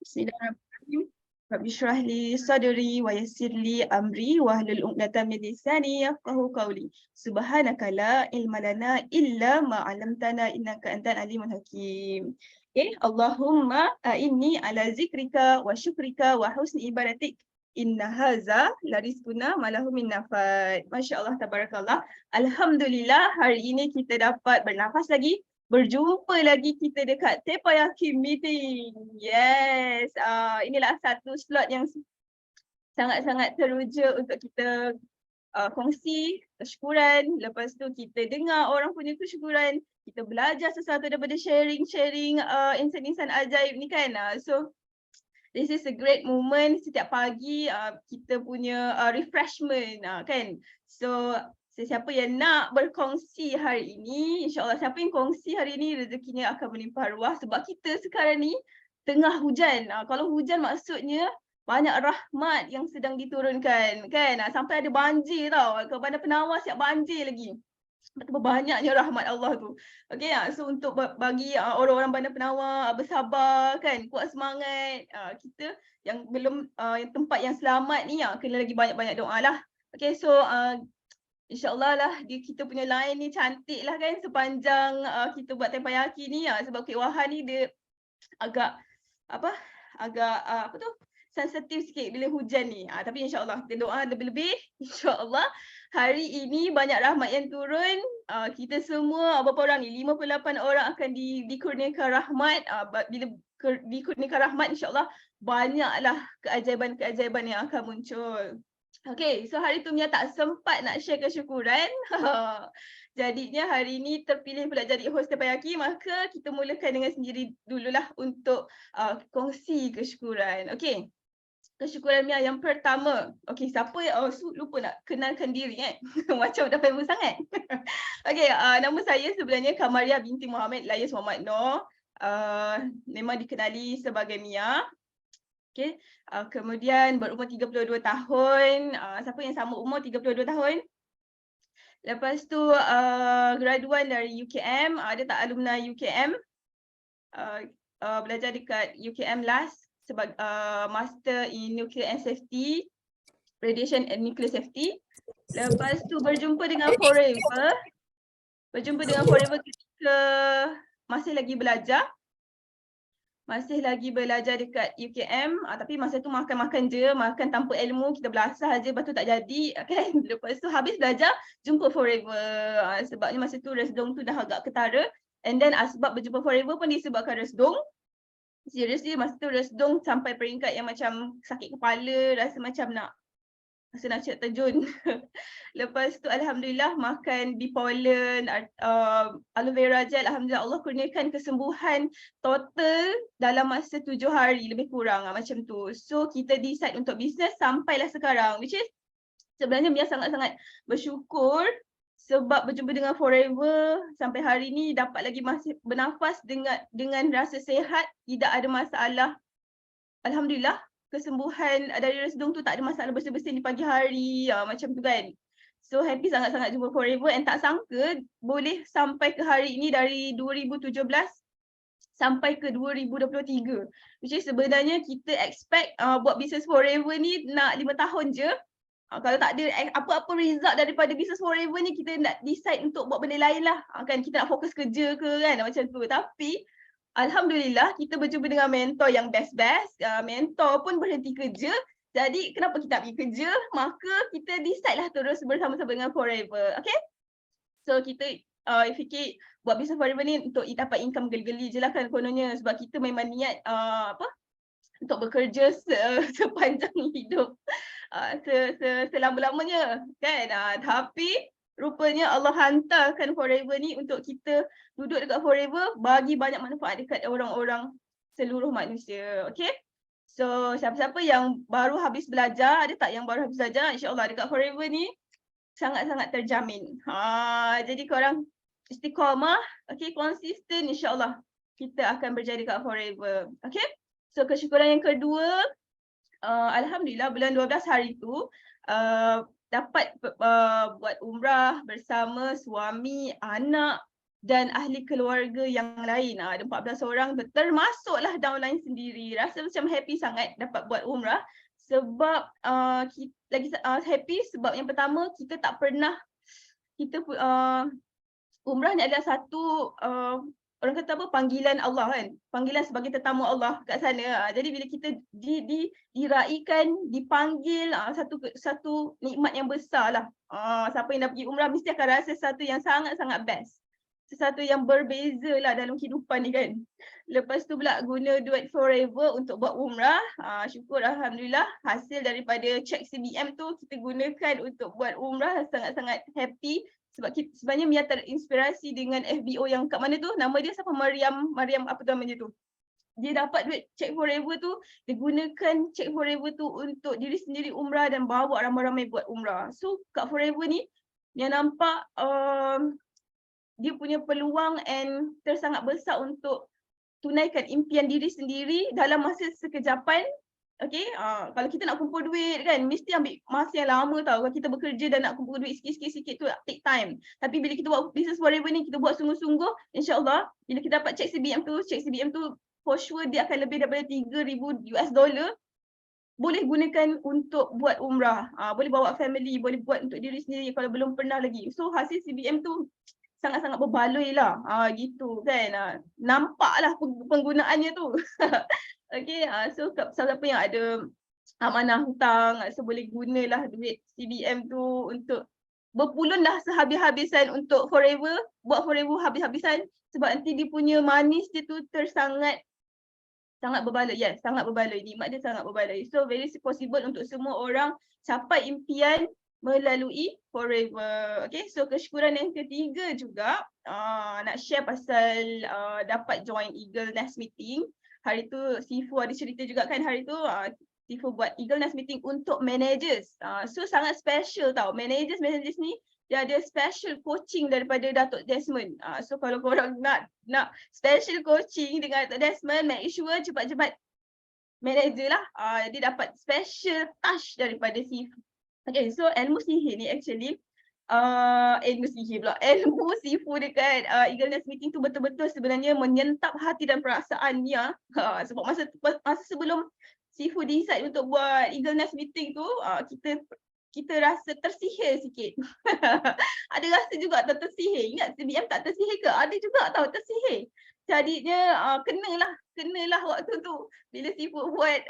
Bismillahirrahmanirrahim. Rabbi shrah li sadri wa yassir li amri wahlul 'uqdatam min lisani yafqahu qawli. Subhanaka la ilma lana illa ma 'allamtana innaka antal alimul hakim. Okay, Allahumma a'inni ala zikrika wa syukrika wa husni ibadatik. Inna haza la rizquna ma lahu min nafad. Masya-Allah tabarakallah. Alhamdulillah hari ini kita dapat bernafas lagi. Berjumpa lagi kita dekat Teppanyaki meeting. Yes, inilah satu slot yang sangat-sangat teruja untuk kita kongsi kesyukuran. Lepas tu kita dengar orang punya kesyukuran. Kita belajar sesuatu daripada sharing insan-insan ajaib ni kan. So this is a great moment setiap pagi kita punya refreshment kan. So sesiapa yang nak berkongsi hari ini, insyaAllah siapa yang kongsi hari ini rezekinya akan melimpah ruah sebab kita sekarang ni tengah hujan. Kalau hujan maksudnya banyak rahmat yang sedang diturunkan kan. Sampai ada banjir tau. Ke Bandar Penawar siap banjir lagi. Betapa banyaknya rahmat Allah tu. Okay, so untuk bagi orang-orang Bandar Penawar bersabar kan, kuat semangat. Kita yang belum yang tempat yang selamat ni kena lagi banyak-banyak doa lah. Okay, so InsyaAllah lah kita punya line ni cantik lah kan sepanjang kita buat Teppanyaki ni sebab Kek Wahan ni dia agak sensitif sikit bila hujan ni. Tapi insyaAllah kita doa lebih-lebih. InsyaAllah hari ini banyak rahmat yang turun. Kita semua berapa orang ni? 58 orang akan dikurniakan rahmat. Bila dikurniakan rahmat insyaAllah banyaklah keajaiban-keajaiban yang akan muncul. Okay, so hari tu Mia tak sempat nak share kesyukuran. Jadinya hari ni terpilih pula jadi host Teppanyaki, maka kita mulakan dengan sendiri dululah untuk kongsi kesyukuran. Okay, kesyukuran Mia yang pertama. Okay, siapa yang lupa nak kenalkan diri kan? Macam dah famous sangat. Okay, nama saya sebenarnya Kamaria binti Muhammad Layas Muhammad Noor. Memang dikenali sebagai Mia. Okay, kemudian berumur 32 tahun. Siapa yang sama umur 32 tahun? Lepas tu graduan dari UKM. Ada tak alumni UKM? Belajar dekat UKM last sebagai Master in Nuclear and Safety, Radiation and Nuclear Safety. Lepas tu berjumpa dengan Forever. Ketika masih lagi belajar. Masih lagi belajar dekat UKM, tapi masa tu makan-makan je, makan tanpa ilmu, kita belasah je, lepas tu tak jadi kan. Lepas tu habis belajar, jumpa Forever. Sebabnya masa tu resdung tu dah agak ketara. And then sebab berjumpa Forever pun disebabkan resdung. Seriously masa tu resdung sampai peringkat yang macam sakit kepala, rasa nak terjun. Lepas tu alhamdulillah makan bipolen, aloe vera gel, alhamdulillah Allah kurniakan kesembuhan total dalam masa 7 hari lebih kurang macam tu. So kita decide untuk bisnes sampailah sekarang, which is sebenarnya Mia sangat-sangat bersyukur sebab berjumpa dengan Forever sampai hari ni dapat lagi masih bernafas dengan rasa sihat, tidak ada masalah. Alhamdulillah kesembuhan dari resdung tu tak ada masalah bersin-bersin di pagi hari macam tu kan. So happy sangat-sangat jumpa Forever and tak sangka boleh sampai ke hari ini dari 2017 sampai ke 2023. Which is sebenarnya kita expect buat bisnes Forever ni nak 5 tahun je. Kalau tak ada apa-apa result daripada bisnes Forever ni, kita nak decide untuk buat benda lain lah. Kan kita nak fokus kerja ke kan macam tu. Tapi alhamdulillah kita berjumpa dengan mentor yang best-best. Mentor pun berhenti kerja. Jadi kenapa kita nak pergi kerja? Maka kita decide lah terus bersama-sama dengan Forever. Okay? So kita fikir buat bisnes Forever ni untuk dapat income geli-geli je lah kan kononnya. Sebab kita memang niat untuk bekerja sepanjang hidup. Selama-lamanya kan. Tapi rupanya Allah hantarkan Forever ni untuk kita duduk dekat Forever bagi banyak manfaat dekat orang-orang seluruh manusia. Okay? So siapa-siapa yang baru habis belajar, ada tak yang baru habis belajar? InsyaAllah dekat Forever ni sangat-sangat terjamin. Jadi korang istiqamah, okay, konsisten, insyaAllah kita akan berjaya dekat Forever. Okay? So kesyukuran yang kedua, alhamdulillah bulan 12 hari tu dapat buat umrah bersama suami, anak, dan ahli keluarga yang lain. Ada 14 orang, termasuklah downline sendiri. Rasa macam happy sangat dapat buat umrah sebab happy sebab yang pertama kita tak pernah umrah ni adalah satu orang kata apa, panggilan Allah kan, panggilan sebagai tetamu Allah kat sana. Jadi bila kita diraikan, dipanggil, satu nikmat yang besar lah. Siapa yang dah pergi umrah mesti akan rasa sesuatu yang sangat-sangat best, sesuatu yang berbeza lah dalam kehidupan ni kan. Lepas tu pula guna duit forever untuk buat umrah. Syukur Alhamdulillah hasil daripada check CBM tu kita gunakan untuk buat umrah. Sangat-sangat happy sebab sebenarnya Mia terinspirasi dengan FBO yang kat mana tu, nama dia siapa, Mariam apa tu namanya tu. Dia dapat duit check forever tu, dia gunakan check forever tu untuk diri sendiri umrah dan bawa ramai-ramai buat umrah. So kat forever ni Mia nampak dia punya peluang and tersangat besar untuk tunaikan impian diri sendiri dalam masa sekejapan. Okay, kalau kita nak kumpul duit kan, mesti ambil masa yang lama tau. Kalau kita bekerja dan nak kumpul duit sikit-sikit tu take time. Tapi bila kita buat business forever ni, kita buat sungguh-sungguh, insyaAllah bila kita dapat check CBM tu for sure dia akan lebih daripada $3,000. Boleh gunakan untuk buat umrah, boleh bawa family, boleh buat untuk diri sendiri kalau belum pernah lagi. So hasil CBM tu sangat-sangat berbaloi lah, gitu kan. Nampaklah penggunaannya tu. Okay, so siapa yang ada amanah hutang, so boleh gunalah duit CBM tu untuk berpulun lah sehabis-habisan untuk forever, buat forever habis-habisan sebab nanti dia punya manis dia tu sangat berbaloi. Yes, sangat berbaloi, nikmat dia sangat berbaloi. So very possible untuk semua orang capai impian melalui forever. Okay, so kesyukuran yang ketiga juga nak share pasal dapat join Eagle Nest Meeting. Hari tu Sifu ada cerita juga kan, hari tu Sifu buat Eagle Nest Meeting untuk managers. So sangat special tau, managers ni dia ada special coaching daripada Datuk Desmond. So kalau korang nak special coaching dengan Datuk Desmond, make sure cepat-cepat manager lah. Dia dapat special touch daripada Sifu. Okay, so ilmu sihir ni actually ilmu Sifu dekat Eagle Nest Meeting tu betul-betul sebenarnya menyentap hati dan perasaan Mia. Sebab masa sebelum Sifu decide untuk buat Eagle Nest Meeting tu, kita rasa tersihir sikit. Ada rasa juga tak tersihir. Ingat CBM tak tersihir ke? Ada juga tahu tersihir. Jadinya kenalah waktu tu bila Sifu buat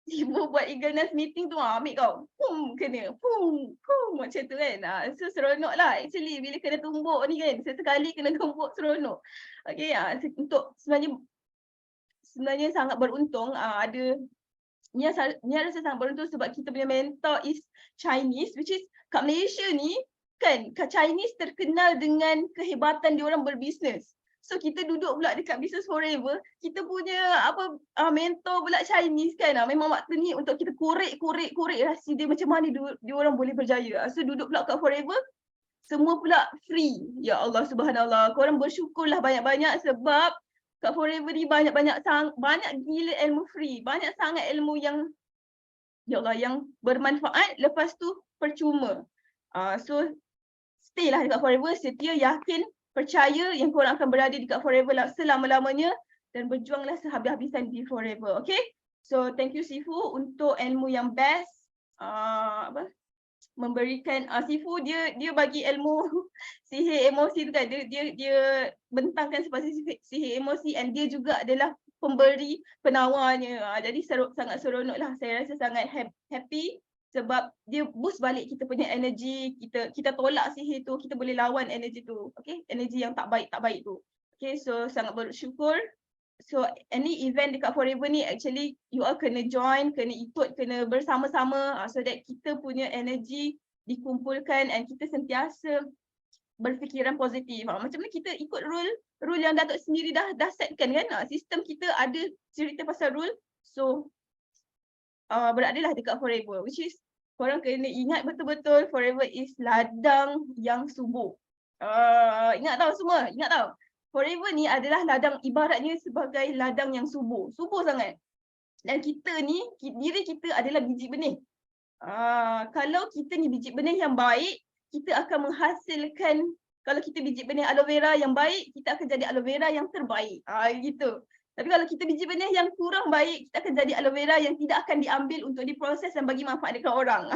Sifu buat Eagle Nest Meeting tu, ambil kau, kena, macam tu kan. So seronok lah actually bila kena tumbuk ni kan, sesekali kena tumbuk seronok. Okay, untuk sebenarnya sangat beruntung ada Mia rasa sangat beruntung sebab kita punya mentor is Chinese, which is kat Malaysia ni kan, Chinese terkenal dengan kehebatan diorang berbisnes. So kita duduk pula dekat Business Forever, kita punya mentor pula Chinese kan. Memang waktu ni untuk kita korek rahsia dia macam mana dia orang boleh berjaya. So duduk pula kat Forever, semua pula free. Ya Allah subhanallah, korang bersyukurlah banyak-banyak sebab kat Forever ni banyak gila ilmu free. Banyak sangat ilmu yang ya Allah yang bermanfaat, lepas tu percuma. So stay lah dekat Forever, setia, yakin, percaya yang korang akan berada dekat Forever selama-lamanya dan berjuanglah sehabis-habisan di Forever. Okay, so thank you Sifu untuk ilmu yang best. Memberikan Sifu dia bagi ilmu sihir emosi tu kan, dia bentangkan spesifik sihir emosi, and dia juga adalah pemberi penawarnya. Jadi sangat seronok lah. Saya rasa sangat happy sebab dia boost balik kita punya energy. Kita tolak sihir tu, kita boleh lawan energy tu. Okay, energy yang tak baik tu. Okay, so sangat bersyukur. So any event dekat Forever ni actually you all kena join, kena ikut, kena bersama-sama so that kita punya energy dikumpulkan and kita sentiasa berfikiran positif. Macam mana kita ikut rule yang Datuk sendiri dah setkan kan. Sistem kita ada cerita pasal rule. So beradalah dekat Forever, which is korang kena ingat betul-betul Forever is ladang yang subur. Ingat tau semua, ingat tau. Forever ni adalah ladang, ibaratnya sebagai ladang yang subur sangat. Dan kita ni, diri kita adalah biji benih. Kalau kita ni biji benih yang baik, kita akan menghasilkan, kalau kita biji benih aloe vera yang baik, kita akan jadi aloe vera yang terbaik. Gitu. Tapi kalau kita biji benih yang kurang baik, kita akan jadi aloe vera yang tidak akan diambil untuk diproses dan bagi manfaat dekat orang.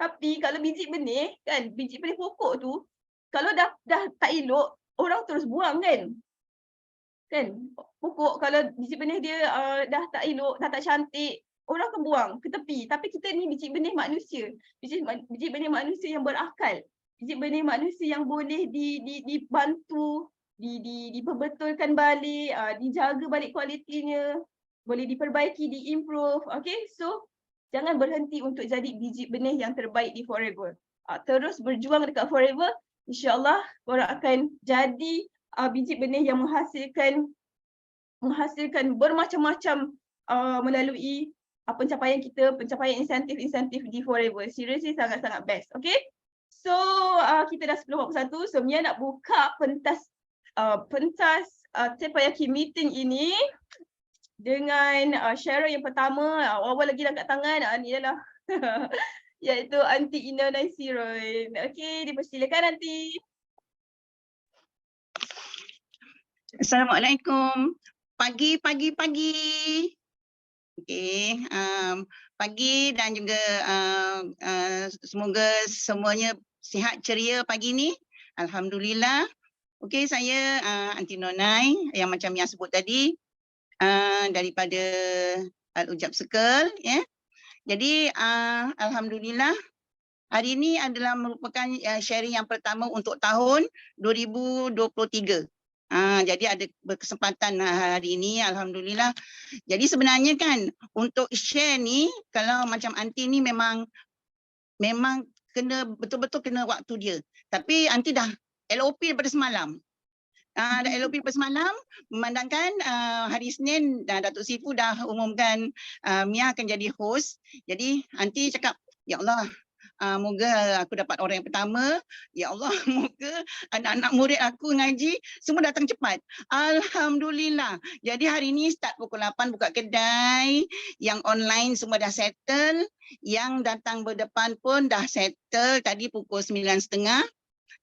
Tapi kalau biji benih kan, biji benih pokok tu, kalau dah tak elok, orang terus buang kan. Kan? Pokok kalau biji benih dia dah tak elok, dah tak cantik, orang akan buang ke tepi. Tapi kita ni biji benih manusia. Biji benih manusia yang berakal. Biji benih manusia yang boleh dibantu, diperbetulkan balik, dijaga balik kualitinya, boleh diperbaiki, diimprove. Okay, so jangan berhenti untuk jadi biji benih yang terbaik di Forever. Terus berjuang dekat Forever, insya-Allah korang akan jadi biji benih yang menghasilkan bermacam-macam melalui pencapaian kita, pencapaian insentif-insentif di Forever. Seriously sangat-sangat best. Okay? So kita dah 10.41. So Mia nak buka pentas Teppanyaki meeting ini dengan sharer yang pertama. Awal lagi dah kat tangan. Ni adalah iaitu Aunty Ina Naisiron. Okay, dipersilakan Aunty. Assalamualaikum. Pagi. Okey, pagi dan juga semoga semuanya sihat ceria pagi ni. Alhamdulillah. Okey, saya Aunty Nonai yang macam yang sebut tadi daripada Al-Ujab Circle ya. Jadi alhamdulillah hari ini adalah merupakan sharing yang pertama untuk tahun 2023. Jadi ada berkesempatan hari ini, alhamdulillah. Jadi sebenarnya kan untuk share ni, kalau macam Aunty ni memang kena betul-betul kena waktu dia. Tapi Aunty dah LOP daripada semalam. Dah LOP daripada semalam, memandangkan hari Isnin Datuk Sifu dah umumkan Mia akan jadi host. Jadi Aunty cakap, ya Allah, moga aku dapat orang yang pertama. Ya Allah, moga anak-anak murid aku ngaji semua datang cepat. Alhamdulillah. Jadi hari ini start pukul 8 buka kedai. Yang online semua dah settle. Yang datang berdepan pun dah settle. Tadi pukul 9.30.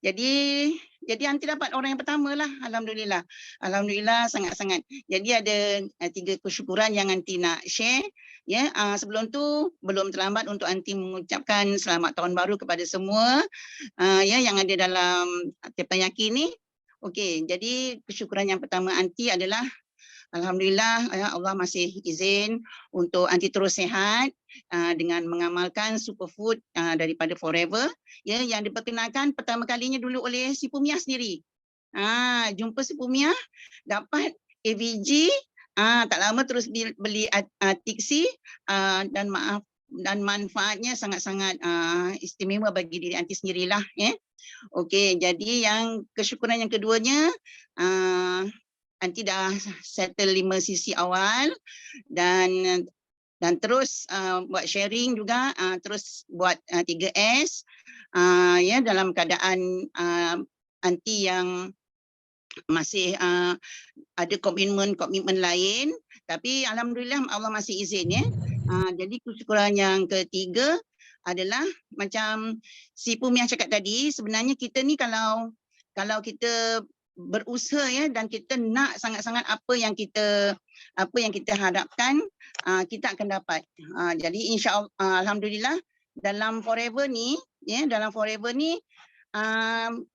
Jadi Aunty dapat orang yang pertama lah. Alhamdulillah. Alhamdulillah sangat-sangat. Jadi ada 3 kesyukuran yang Aunty nak share. Ya, sebelum tu belum terlambat untuk Aunty mengucapkan selamat tahun baru kepada semua ya yang ada dalam Teppanyaki ni. Okey, jadi kesyukuran yang pertama Aunty adalah alhamdulillah ya Allah masih izin untuk Aunty terus sihat dengan mengamalkan superfood daripada Forever ya yang diperkenalkan pertama kalinya dulu oleh si Pumia sendiri. Jumpa si Pumia dapat AVG. Tak lama terus beli Tixi dan manfaatnya sangat-sangat istimewa bagi diri Aunty sendirilah ya. Okey, jadi yang kesyukuran yang keduanya Aunty dah settle 5 sisi awal dan terus buat sharing juga, terus buat 3S ya dalam keadaan Aunty yang masih ada komitmen lain, tapi alhamdulillah Allah masih izin ya. Jadi kesyukuran yang ketiga adalah macam si Pumia cakap tadi, sebenarnya kita ni kalau kita berusaha ya dan kita nak sangat-sangat apa yang kita harapkan, kita akan dapat. Jadi insya-Allah alhamdulillah dalam Forever ni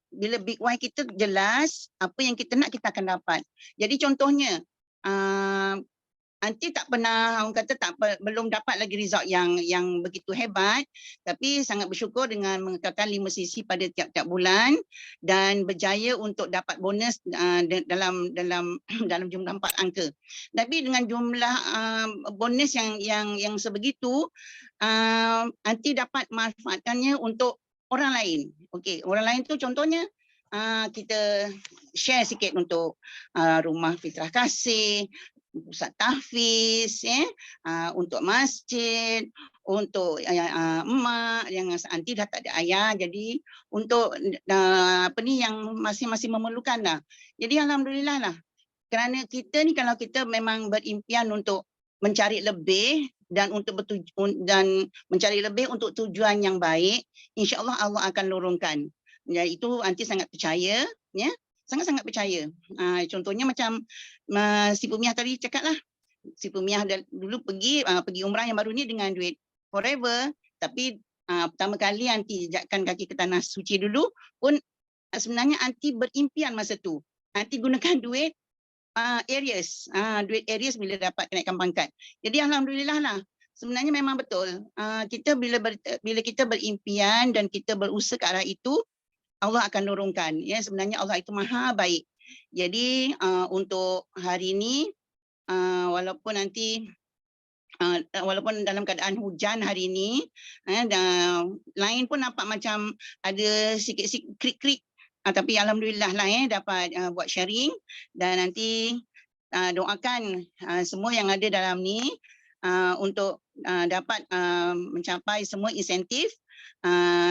bila Big Y kita jelas apa yang kita nak kita akan dapat. Jadi contohnya Aunty tak pernah orang kata belum dapat lagi result yang begitu hebat, tapi sangat bersyukur dengan mengekalkan 5 sisi pada tiap-tiap bulan dan berjaya untuk dapat bonus dalam jumlah 4 angka. Tapi dengan jumlah bonus yang sebegitu, Aunty dapat manfaatkannya untuk orang lain. Okey, orang lain tu contohnya kita share sikit untuk rumah Fitrah Kasih, pusat tahfiz untuk masjid, untuk emak yang Aunty dah tak ada ayah, jadi untuk yang masih memerlukan lah. Jadi alhamdulillah lah. Kerana kita ni kalau kita memang berimpian untuk mencari lebih dan mencari lebih untuk tujuan yang baik, insya-Allah Allah akan lorongkan. Ya, itu Aunty sangat percaya, ya. Sangat-sangat percaya. Contohnya macam si Pumiah tadi cakap lah. Si Pumiah dulu pergi umrah yang baru ni dengan duit forever, tapi pertama kali Aunty jejakkan kaki ke tanah suci dulu pun sebenarnya Aunty berimpian masa tu. Aunty gunakan duit duit arrears bila dapat kenaikan pangkat. Jadi alhamdulillah lah. Sebenarnya memang betul. Kita bila kita berimpian dan kita berusaha ke arah itu, Allah akan nurunkan. Ya, sebenarnya Allah itu maha baik. Jadi untuk hari ini walaupun nanti walaupun dalam keadaan hujan hari ini, lain pun nampak macam ada sikit-sikit krik-krik, tapi alhamdulillah lah dapat buat sharing, dan nanti doakan semua yang ada dalam ni untuk dapat mencapai semua insentif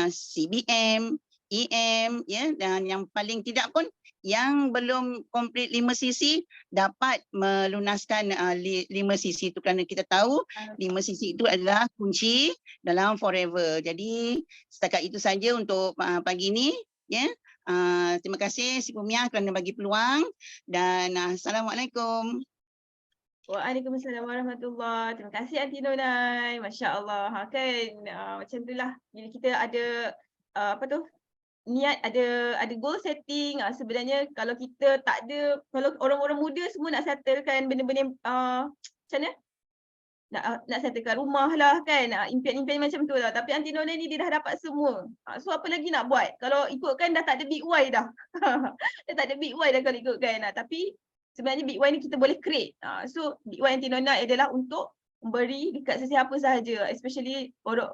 CBM, EM, ya, dan yang paling tidak pun yang belum komplit 5cc dapat melunaskan 5cc itu, kerana kita tahu 5cc itu adalah kunci dalam forever. Jadi setakat itu saja untuk pagi ini, ya. Terima kasih Si Pumiah kerana bagi peluang, dan Assalamualaikum. Waalaikumsalam warahmatullahi. Terima kasih Aunty Nonai. Masya Allah. Kan macam itulah bila kita ada niat, ada goal setting. Sebenarnya kalau kita tak ada, kalau orang-orang muda semua nak settlekan benda-benda macam mana? Nak settlekan rumah lah kan, impian-impian macam tu lah. Tapi Aunty Nonai ni dia dah dapat semua. So apa lagi nak buat? Kalau ikutkan dah tak ada big why dah. Dah tak ada big why dah kalau ikutkan. Tapi sebenarnya big why ni kita boleh create. So big why Aunty Nonai adalah untuk memberi dekat sesiapa sahaja, especially orang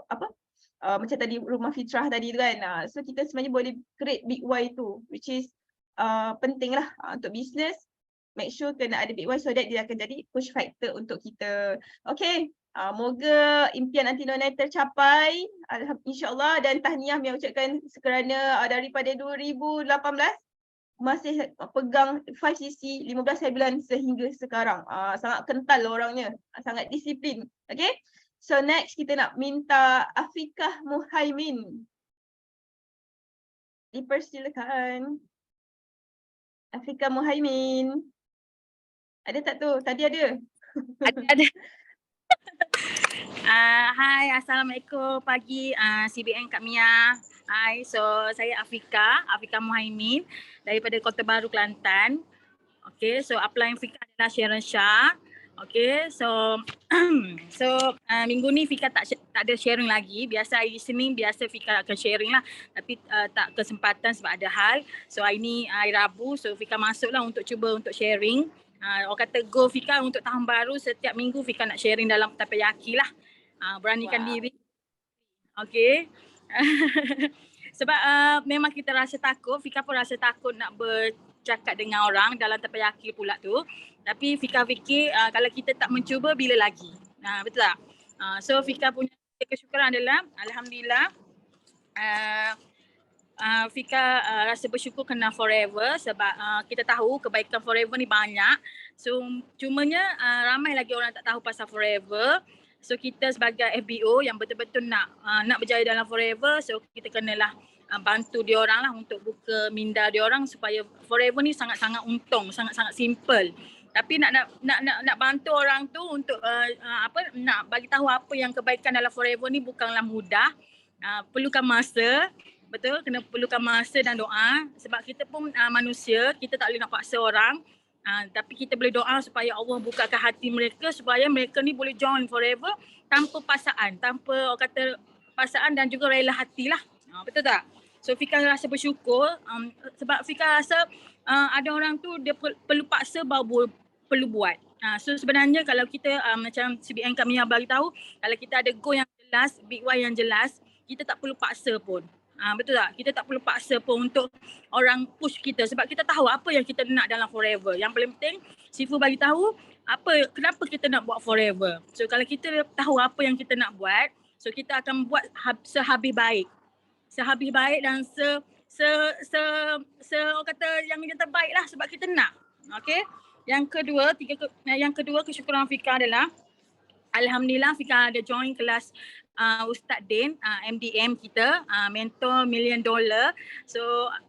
macam tadi rumah fitrah tadi tu kan. So kita sebenarnya boleh create big why tu, which is penting lah untuk business. Make sure kena ada big why so that dia akan jadi push factor untuk kita. Okay, moga impian Aunty Nonai tercapai insyaAllah, dan tahniah yang ucapkan kerana daripada 2018 masih pegang 5cc 15 hari bulan sehingga sekarang. Sangat kental orangnya, sangat disiplin. Okay, so next kita nak minta Afikah Muhaimin. Dipersilakan. Afikah Muhaimin. Ada tak tu? Tadi ada. Ada. Hai, Assalamualaikum pagi CBN Kak Mia. Hai, so saya Afikah Muhaimin daripada Kota Baru, Kelantan. Okay, so upline Fika adalah Sharon Shah. Okay, so minggu ni Fika tak ada sharing lagi. Biasa hari Senin biasa Fika akan sharing lah, tapi tak kesempatan sebab ada hal. So hari ni hari Rabu, so Fika masuklah untuk cuba untuk sharing. Orang kata go Fika untuk tahun baru, setiap minggu Fika nak sharing dalam takoyaki lah. Beranikan diri. Okay. Sebab memang kita rasa takut, Fika pun rasa takut nak bercakap dengan orang dalam takoyaki pula tu. Tapi Fika fikir kalau kita tak mencuba, bila lagi? Betul tak? So Fika punya kesyukuran adalah alhamdulillah Fika rasa bersyukur kena Forever sebab kita tahu kebaikan Forever ni banyak. So cumanya ramai lagi orang tak tahu pasal Forever. So kita sebagai FBO yang betul-betul nak berjaya dalam Forever, so kita kenalah bantu diorang lah untuk buka minda diorang supaya Forever ni sangat-sangat untung, sangat-sangat simple. Tapi nak bantu orang tu untuk nak bagi tahu apa yang kebaikan dalam Forever ni bukanlah mudah. Perlukan masa. Betul, kena perlukan masa dan doa sebab kita pun manusia, kita tak boleh nak paksa orang. Tapi kita boleh doa supaya Allah bukakan hati mereka supaya mereka ni boleh join Forever tanpa paksaan, tanpa orang kata paksaan, dan juga rela hatilah. Betul tak? So Fika rasa bersyukur sebab Fika rasa ada orang tu dia perlu paksa baru perlu buat. So sebenarnya kalau kita macam CBN kami yang bagi tahu, kalau kita ada goal yang jelas, big why yang jelas, kita tak perlu paksa pun. Betul tak? Kita tak perlu paksa pun untuk orang push kita sebab kita tahu apa yang kita nak dalam Forever. Yang paling penting Sifu bagi tahu kenapa kita nak buat Forever. So kalau kita tahu apa yang kita nak buat, so kita akan buat sehabis baik. Sehabis baik dan orang kata yang terbaik lah sebab kita nak. Okey. Yang kedua kesyukuran Fika adalah Alhamdulillah Fika ada join kelas Ustaz Din, MDM kita, mentor $1 million. So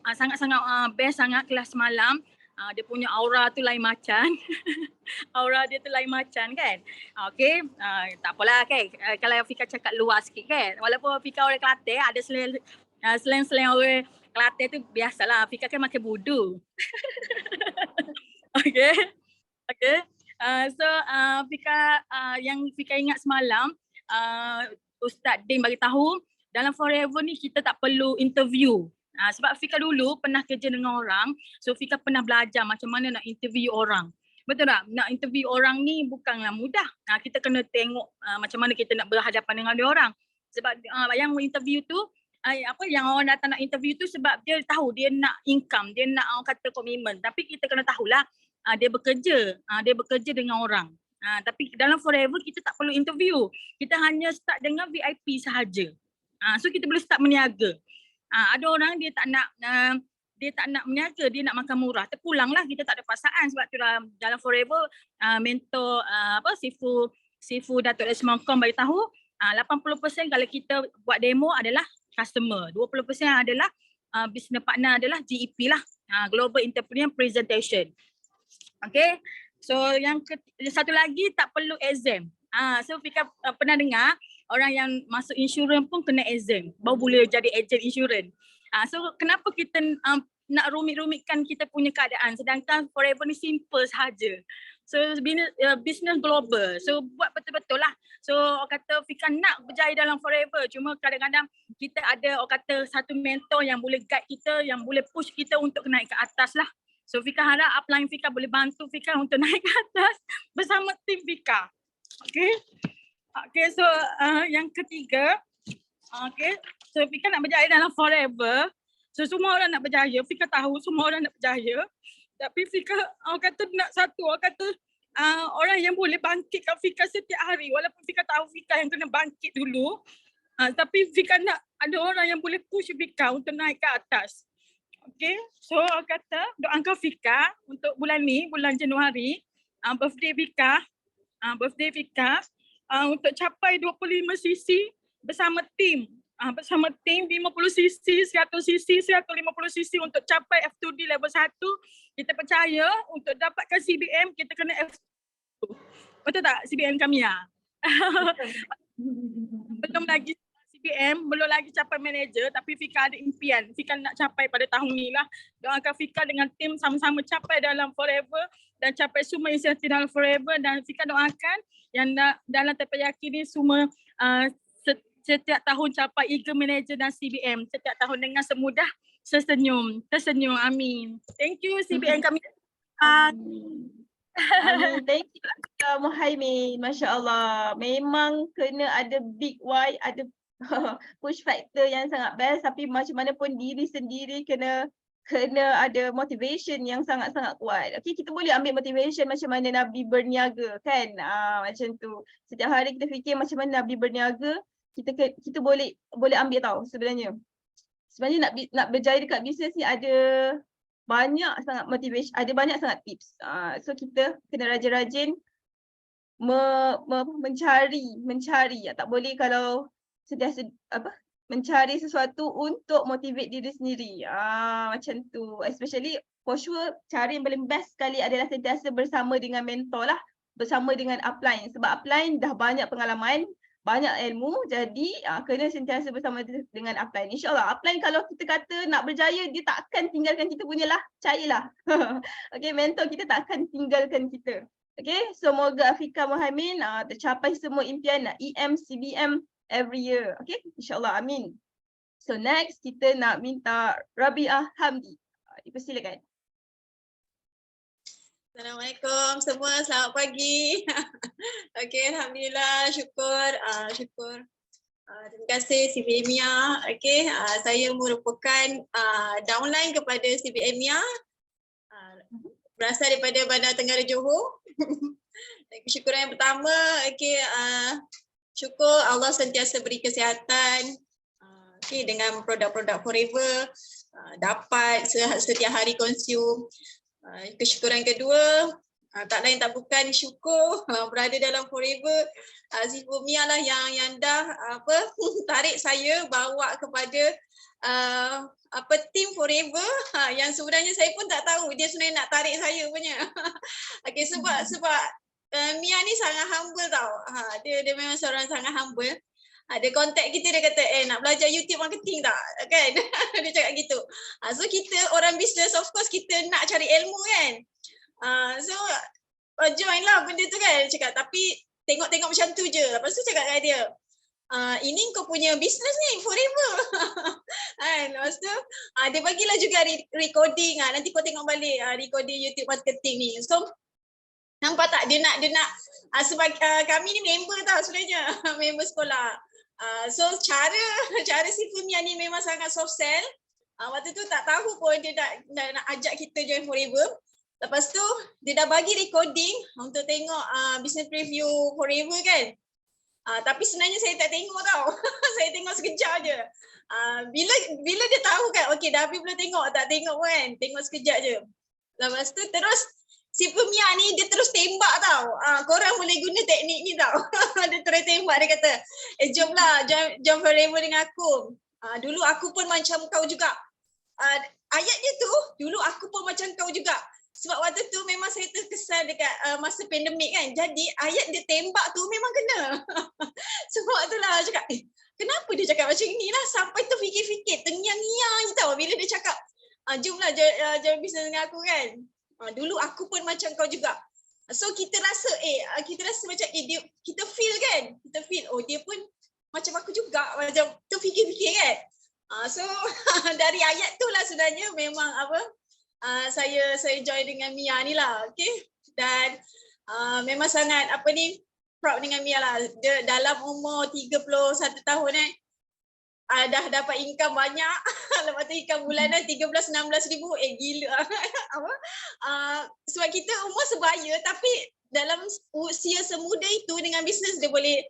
sangat-sangat best sangat kelas semalam. Dia punya aura tu lain macam. Aura dia tu lain macam kan. Okay, tak apalah kan. Kalau Fika cakap luas sikit kan. Walaupun Fika orang Kelantan, ada slang-slang orang Kelantan tu biasalah. Fika kan makan budu. Okay. Okay. So Fika yang Fika ingat semalam Ustaz Din bagi tahu dalam Forever ni kita tak perlu interview. Sebab Fika dulu pernah kerja dengan orang, so Fika pernah belajar macam mana nak interview orang. Betul tak? Nak interview orang ni bukanlah mudah. Kita kena tengok macam mana kita nak berhadapan dengan dia orang. Sebab yang interview tu yang orang datang nak interview tu sebab dia tahu dia nak income, dia nak orang kata komitmen. Tapi kita kena tahulah dia bekerja dengan orang. Tapi dalam Forever kita tak perlu interview. Kita hanya start dengan VIP sahaja. So kita boleh start meniaga. Ada orang dia tak nak meniaga, dia nak makan murah. Terpulanglah, kita tak ada paksaan sebab tu dalam Forever mentor Sifu Datuk Lesmongkong bagi tahu 80% kalau kita buat demo adalah customer. 20% adalah business partner adalah GEP lah. Global Entrepreneur Presentation. Okay, so yang satu lagi tak perlu exam. So Fika pernah dengar orang yang masuk insurans pun kena exam baru boleh jadi agent insurans. So kenapa kita nak rumit-rumitkan kita punya keadaan sedangkan Forever ni simple sahaja. So business global. So buat betul-betul lah. So orang kata Fika nak berjaya dalam Forever, cuma kadang-kadang kita ada orang kata satu mentor yang boleh guide kita, yang boleh push kita untuk naik ke atas lah. So Fika harap upline Fika boleh bantu Fika untuk naik ke atas bersama tim Fika. Okay, so yang ketiga, okay, so Fika nak berjaya dalam Forever. So semua orang nak berjaya, Fika tahu semua orang nak berjaya. Tapi Fika orang kata nak satu, orang kata orang yang boleh bangkitkan Fika setiap hari. Walaupun Fika tahu Fika yang kena bangkit dulu, tapi Fika nak ada orang yang boleh push Fika untuk naik ke atas. Okay, so kata doakan Fika untuk bulan ni, bulan Januari, birthday Fika untuk capai 25cc bersama tim. Bersama tim 50cc, 100cc, 150cc untuk capai F2D level 1. Kita percaya untuk dapatkan CBM kita kena F2. Betul tak CBM kami ya? Belum lagi CBM, belum lagi capai manager, tapi Fika ada impian. Fika nak capai pada tahun ni lah. Doakan Fika dengan tim sama-sama capai dalam Forever dan capai semua insentif dalam Forever, dan Fika doakan yang dalam terpeyaki ni semua setiap tahun capai Eagle Manager dan CBM. Setiap tahun dengan semudah tersenyum. Amin. Thank you CBM kami. Amin. Thank you Muhaimin. Masya Allah. Memang kena ada big why, ada push factor yang sangat best, tapi macam mana pun diri sendiri kena ada motivation yang sangat-sangat kuat. Okay, kita boleh ambil motivation macam mana Nabi berniaga kan. Macam tu. Setiap hari kita fikir macam mana Nabi berniaga, kita boleh ambil tahu sebenarnya. Sebenarnya nak berjaya dekat bisnes ni ada banyak sangat motivation, ada banyak sangat tips. So kita kena rajin-rajin mencari. Tak boleh kalau sentiasa mencari sesuatu untuk motivate diri sendiri. Macam tu. Especially for sure cara yang paling best sekali adalah sentiasa bersama dengan mentor lah, bersama dengan upline. Sebab upline dah banyak pengalaman, banyak ilmu, jadi kena sentiasa bersama dengan upline. InsyaAllah upline kalau kita kata nak berjaya, dia tak akan tinggalkan kita punya lah, percayalah. Okay, mentor kita tak akan tinggalkan kita. Okay, semoga Fika Muhaimin tercapai semua impian EM, CBM every year. Okay, insyaAllah, amin. So next kita nak minta Rabiah Hamdi. Dipersilakan. Assalamualaikum semua, selamat pagi. Okey, alhamdulillah, syukur. Terima kasih CBM MIA. Okey, saya merupakan downline kepada CBM MIA. Berasal daripada Bandar Tenggara Johor. Kesyukuran yang pertama, okey, syukur Allah sentiasa beri kesihatan. Okey, dengan produk-produk Forever dapat setiap hari consume. Kesyukuran kedua, Tak lain tak bukan syukur berada dalam Forever. Sifu Mia lah yang dah tarik saya bawa kepada tim Forever yang sebenarnya saya pun tak tahu dia sebenarnya nak tarik saya punya. Okey, sebab Mia ni sangat humble tau. Dia memang seorang sangat humble. Dia contact kita, dia kata nak belajar YouTube marketing tak, kan? Dia cakap gitu. So kita orang bisnes, of course kita nak cari ilmu kan. So join lah benda tu kan. Cakap tapi tengok-tengok macam tu je. Lepas tu cakap dengan dia, ini kau punya bisnes ni Forever. Lepas tu dia bagilah juga recording. Nanti kau tengok balik recording YouTube marketing ni. So nampak tak dia nak sebab kami ni member tau sebenarnya. Member sekolah. So cara Sifu Mia ni memang sangat soft sell. Waktu tu tak tahu pun dia nak ajak kita join Forever. Lepas tu dia dah bagi recording untuk tengok business preview Forever kan. Tapi sebenarnya saya tak tengok tau. Saya tengok sekejap je. Bila dia tahu kan, okey dah habis belum tengok, tak tengok pun kan. Tengok sekejap je. Lepas tu terus Sifu Mia ni dia terus tembak tau. Korang boleh guna teknik ni tau. Dia terus tembak, dia kata, jomlah join Forever dengan aku. Dulu aku pun macam kau juga. Ayat dia tu, dulu aku pun macam kau juga. Sebab waktu tu memang saya terkesan dekat masa pandemik kan. Jadi ayat dia tembak tu memang kena. Sebab itulah cakap, kenapa dia cakap macam ni lah. Sampai tu fikir-fikir, tengiang-ngiang je tau. Bila dia cakap, jomlah join bisnes dengan aku kan. Dulu aku pun macam kau juga. So kita rasa macam kita feel kan. Kita feel, dia pun macam aku juga. Macam tu fikir-fikir kan. So dari ayat tu lah sebenarnya memang saya join dengan Mia ni lah, okay. Dan memang sangat proud dengan Mia lah. Dia dalam umur 31 tahun dah dapat income banyak. Lepas tu income bulanan 13-16 ribu. Gila. Sebab kita umur sebaya tapi dalam usia semuda itu dengan bisnes dia boleh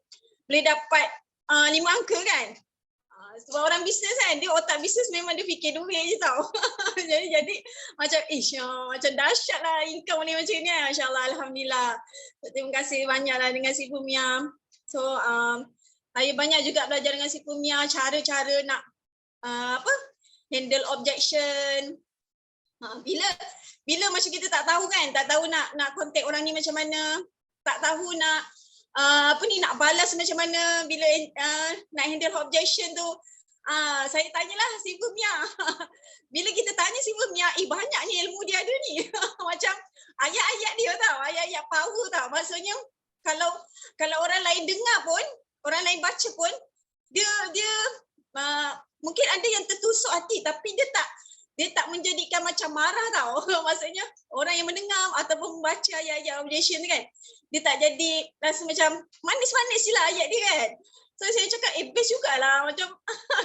dapat 5 angka kan. Sebab orang bisnes kan, dia otak bisnes memang dia fikir duit je tau. jadi macam macam dahsyat lah income ni macam ni. Masya-Allah, alhamdulillah. Terima kasih banyaklah dengan Sifu Mia. So saya banyak juga belajar dengan Sifu Mia cara-cara nak handle objection. Bila macam kita tak tahu kan, tak tahu nak contact orang ni macam mana, tak tahu nak nak balas macam mana bila nak handle objection tu. Saya tanyalah Sifu Mia. Bila kita tanya Sifu Mia, banyaknya ilmu dia ada ni. Macam ayat-ayat dia tau, ayat-ayat power tau. Maksudnya kalau orang lain dengar pun, orang lain baca pun, dia mungkin ada yang tertusuk hati tapi dia tak menjadikan macam marah tau. Maksudnya orang yang mendengar ataupun membaca ayat-ayat objection kan, dia tak jadi rasa macam manis-manis je lah ayat dia kan. So saya cakap best jugalah, macam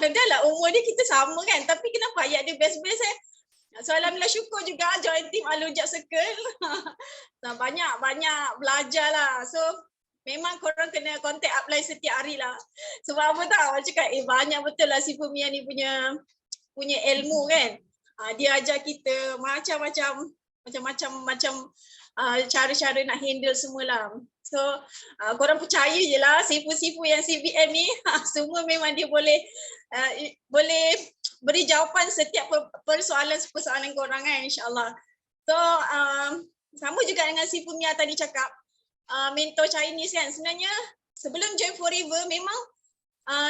dah lah umur dia kita sama kan, tapi kenapa ayat dia best-best So alhamdulillah syukur juga join team Alujak Circle. Banyak belajar lah. So memang korang kena contact upline setiap hari lah. Sebab apa tau, cakap banyak betul lah Sifu Mia ni punya ilmu kan. Dia ajar kita macam-macam cara-cara nak handle semualah. So korang percaya je lah sifu-sifu yang CBM ni semua memang dia boleh beri jawapan setiap persoalan korang kan, insyaAllah. So sama juga dengan Sifu Mia tadi cakap, mentor Chinese kan, sebenarnya sebelum join Forever memang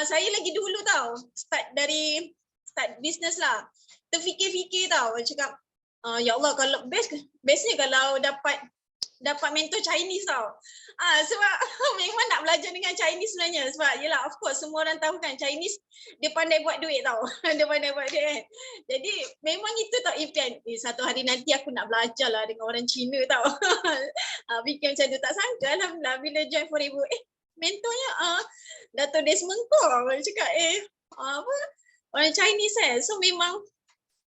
saya lagi dulu tau start business lah. Terfikir-fikir tau, cakap ya Allah, kalau bestnya kalau dapat mentor Chinese tau. Sebab memang nak belajar dengan Chinese sebenarnya. Sebab yelah, of course semua orang tahu kan Chinese dia pandai buat duit tau. Dia pandai buat duit kan. Jadi memang itu tau impian. Satu hari nanti aku nak belajar lah dengan orang Cina tau. Fikir macam tu, tak sangka alhamdulillah bila join Forever. Mentornya Dato' Desmond Kong. Cakap orang Chinese So memang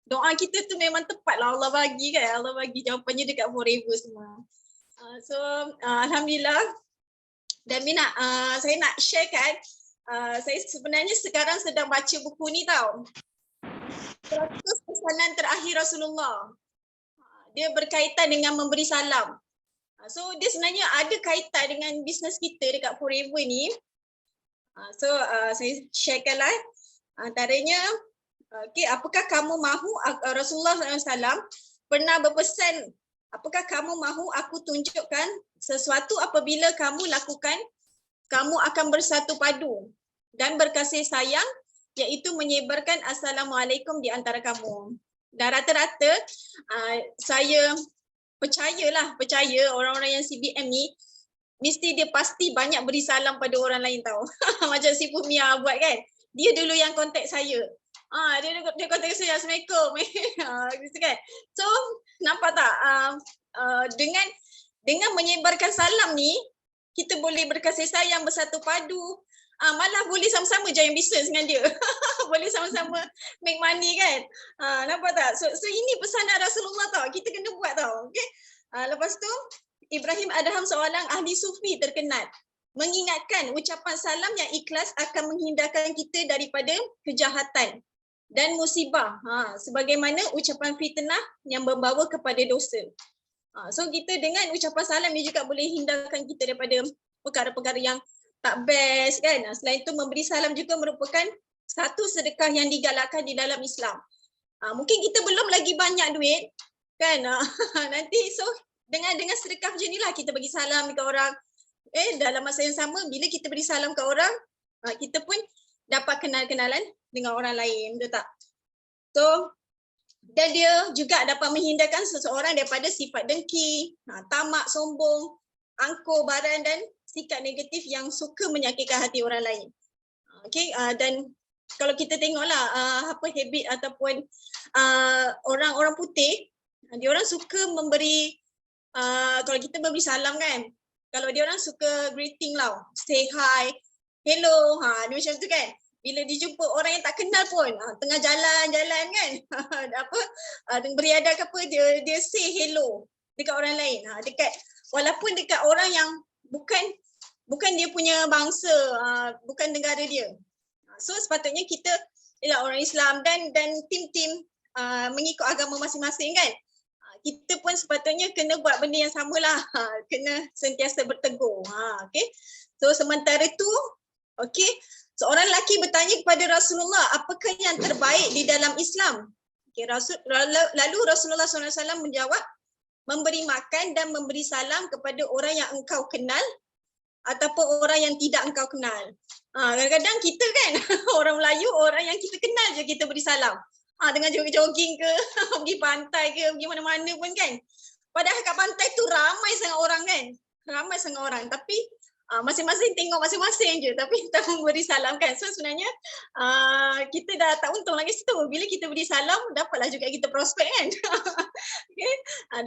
doa kita tu memang tepat lah Allah bagi kan. Allah bagi jawapannya dekat Forever semua. So alhamdulillah. Dan saya nak share kan, saya sebenarnya sekarang sedang baca buku ni tau, 100 pesanan terakhir Rasulullah. Dia berkaitan dengan memberi salam. So dia sebenarnya ada kaitan dengan bisnes kita dekat Forever ni. So saya sharekanlah antaranya, okay, apakah kamu mahu Rasulullah SAW pernah berpesan, apakah kamu mahu aku tunjukkan sesuatu apabila kamu lakukan, kamu akan bersatu padu dan berkasih sayang, iaitu menyebarkan Assalamualaikum di antara kamu. Dan rata-rata saya percaya orang-orang yang CBM ni mesti dia pasti banyak beri salam pada orang lain tahu. Macam si Pumia buat kan. Dia dulu yang kontak saya. Dia kontak saya, Assalamualaikum. Gitu kan. So nampak tak dengan menyebarkan salam ni kita boleh berkasih sayang, bersatu padu. Malah boleh sama-sama join bisnes dengan dia. Boleh sama-sama make money kan. Nampak tak? So ini pesanan Rasulullah tau. Kita kena buat tau. Okay? Lepas tu Ibrahim Adham seorang ahli sufi terkenal mengingatkan ucapan salam yang ikhlas akan menghindarkan kita daripada kejahatan dan musibah. Sebagaimana ucapan fitnah yang membawa kepada dosa. So kita dengan ucapan salam ni juga boleh hindarkan kita daripada perkara-perkara yang tak best kan. Selain itu memberi salam juga merupakan satu sedekah yang digalakkan di dalam Islam. Mungkin kita belum lagi banyak duit kan. Nanti so dengan sedekah macam inilah kita bagi salam dekat orang. Dalam masa yang sama bila kita beri salam ke orang, kita pun dapat kenal-kenalan dengan orang lain, betul tak? So dan dia juga dapat menghindarkan seseorang daripada sifat dengki, tamak, sombong, angkuh, baran dan sikap negatif yang suka menyakitkan hati orang lain. Okay, dan kalau kita tengoklah apa habit ataupun orang-orang putih, dia orang suka memberi, kalau kita memberi salam kan, kalau dia orang suka greeting lah, say hi, hello, dia macam tu kan. Bila dijumpa orang yang tak kenal pun, tengah jalan-jalan kan, beriadah ke apa, dia say hello dekat orang lain. Walaupun dekat orang yang bukan dia punya bangsa, bukan negara dia. So sepatutnya kita ialah orang Islam dan tim-tim mengikut agama masing-masing kan. Kita pun sepatutnya kena buat benda yang samalah. Kena sentiasa bertegur. Okay. So sementara tu, okay, seorang lelaki bertanya kepada Rasulullah, apakah yang terbaik di dalam Islam? Okay, lalu Rasulullah SAW menjawab, memberi makan dan memberi salam kepada orang yang engkau kenal ataupun orang yang tidak engkau kenal. Kadang-kadang kita kan, orang Melayu, orang yang kita kenal je kita beri salam. Dengan jogging ke, pergi pantai ke, pergi mana-mana pun kan. Padahal kat pantai tu ramai sangat orang kan. Ramai sangat orang. Tapi masing-masing tengok masing-masing je. Tapi kita memberi salam kan. So sebenarnya kita dah tak untung lagi situ. Bila kita beri salam, dapatlah juga kita prospek kan. Okay?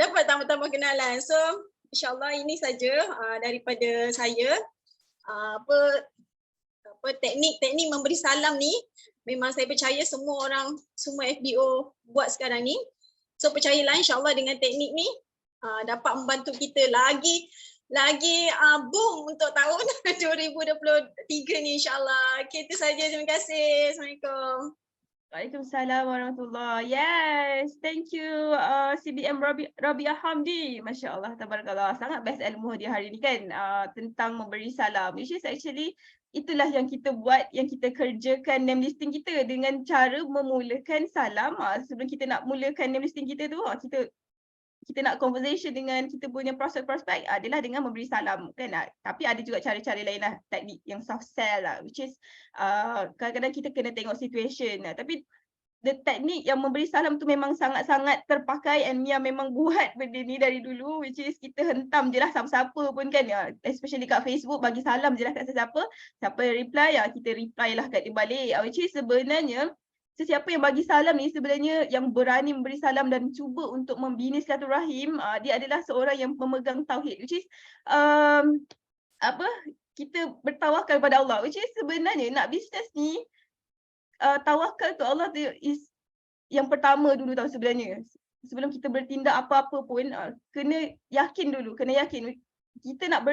Dapat tambah-tambah kenalan. So insyaAllah ini saja daripada saya. Teknik memberi salam ni memang saya percaya semua orang, semua FBO buat sekarang ni. So percayalah insyaAllah dengan teknik ni dapat membantu kita lagi boom untuk tahun 2023 ni insyaAllah. Okay, itu saja. Terima kasih. Assalamualaikum. Waalaikumsalam warahmatullahi. Yes, thank you CBM Rabiah Hamdi. Masya Allah, tabarakallah. Sangat best ilmu dia hari ni kan, tentang memberi salam. Which is actually itulah yang kita buat, yang kita kerjakan name listing kita dengan cara memulakan salam. Sebelum kita nak mulakan name listing kita tu, kita nak conversation dengan kita punya prospek adalah dengan memberi salam kan. Tapi ada juga cara-cara lain lah, teknik yang soft sell lah, which is kadang-kadang kita kena tengok situation lah. Tapi the teknik yang memberi salam tu memang sangat-sangat terpakai, and Mia memang buat benda ni dari dulu, which is kita hentam je lah siapa-siapa pun kan, especially kat Facebook, bagi salam je lah kat siapa reply, kita reply lah kat dia balik, which is sebenarnya sesiapa yang bagi salam ni sebenarnya yang berani memberi salam dan cuba untuk membina silaturahim, dia adalah seorang yang memegang tauhid, which is kita bertawakal pada Allah, which is sebenarnya nak bisnes ni tawakal tu Allah tu is yang pertama dulu tau sebenarnya. Sebelum kita bertindak apa-apa pun kena yakin dulu, kena yakin. Kita nak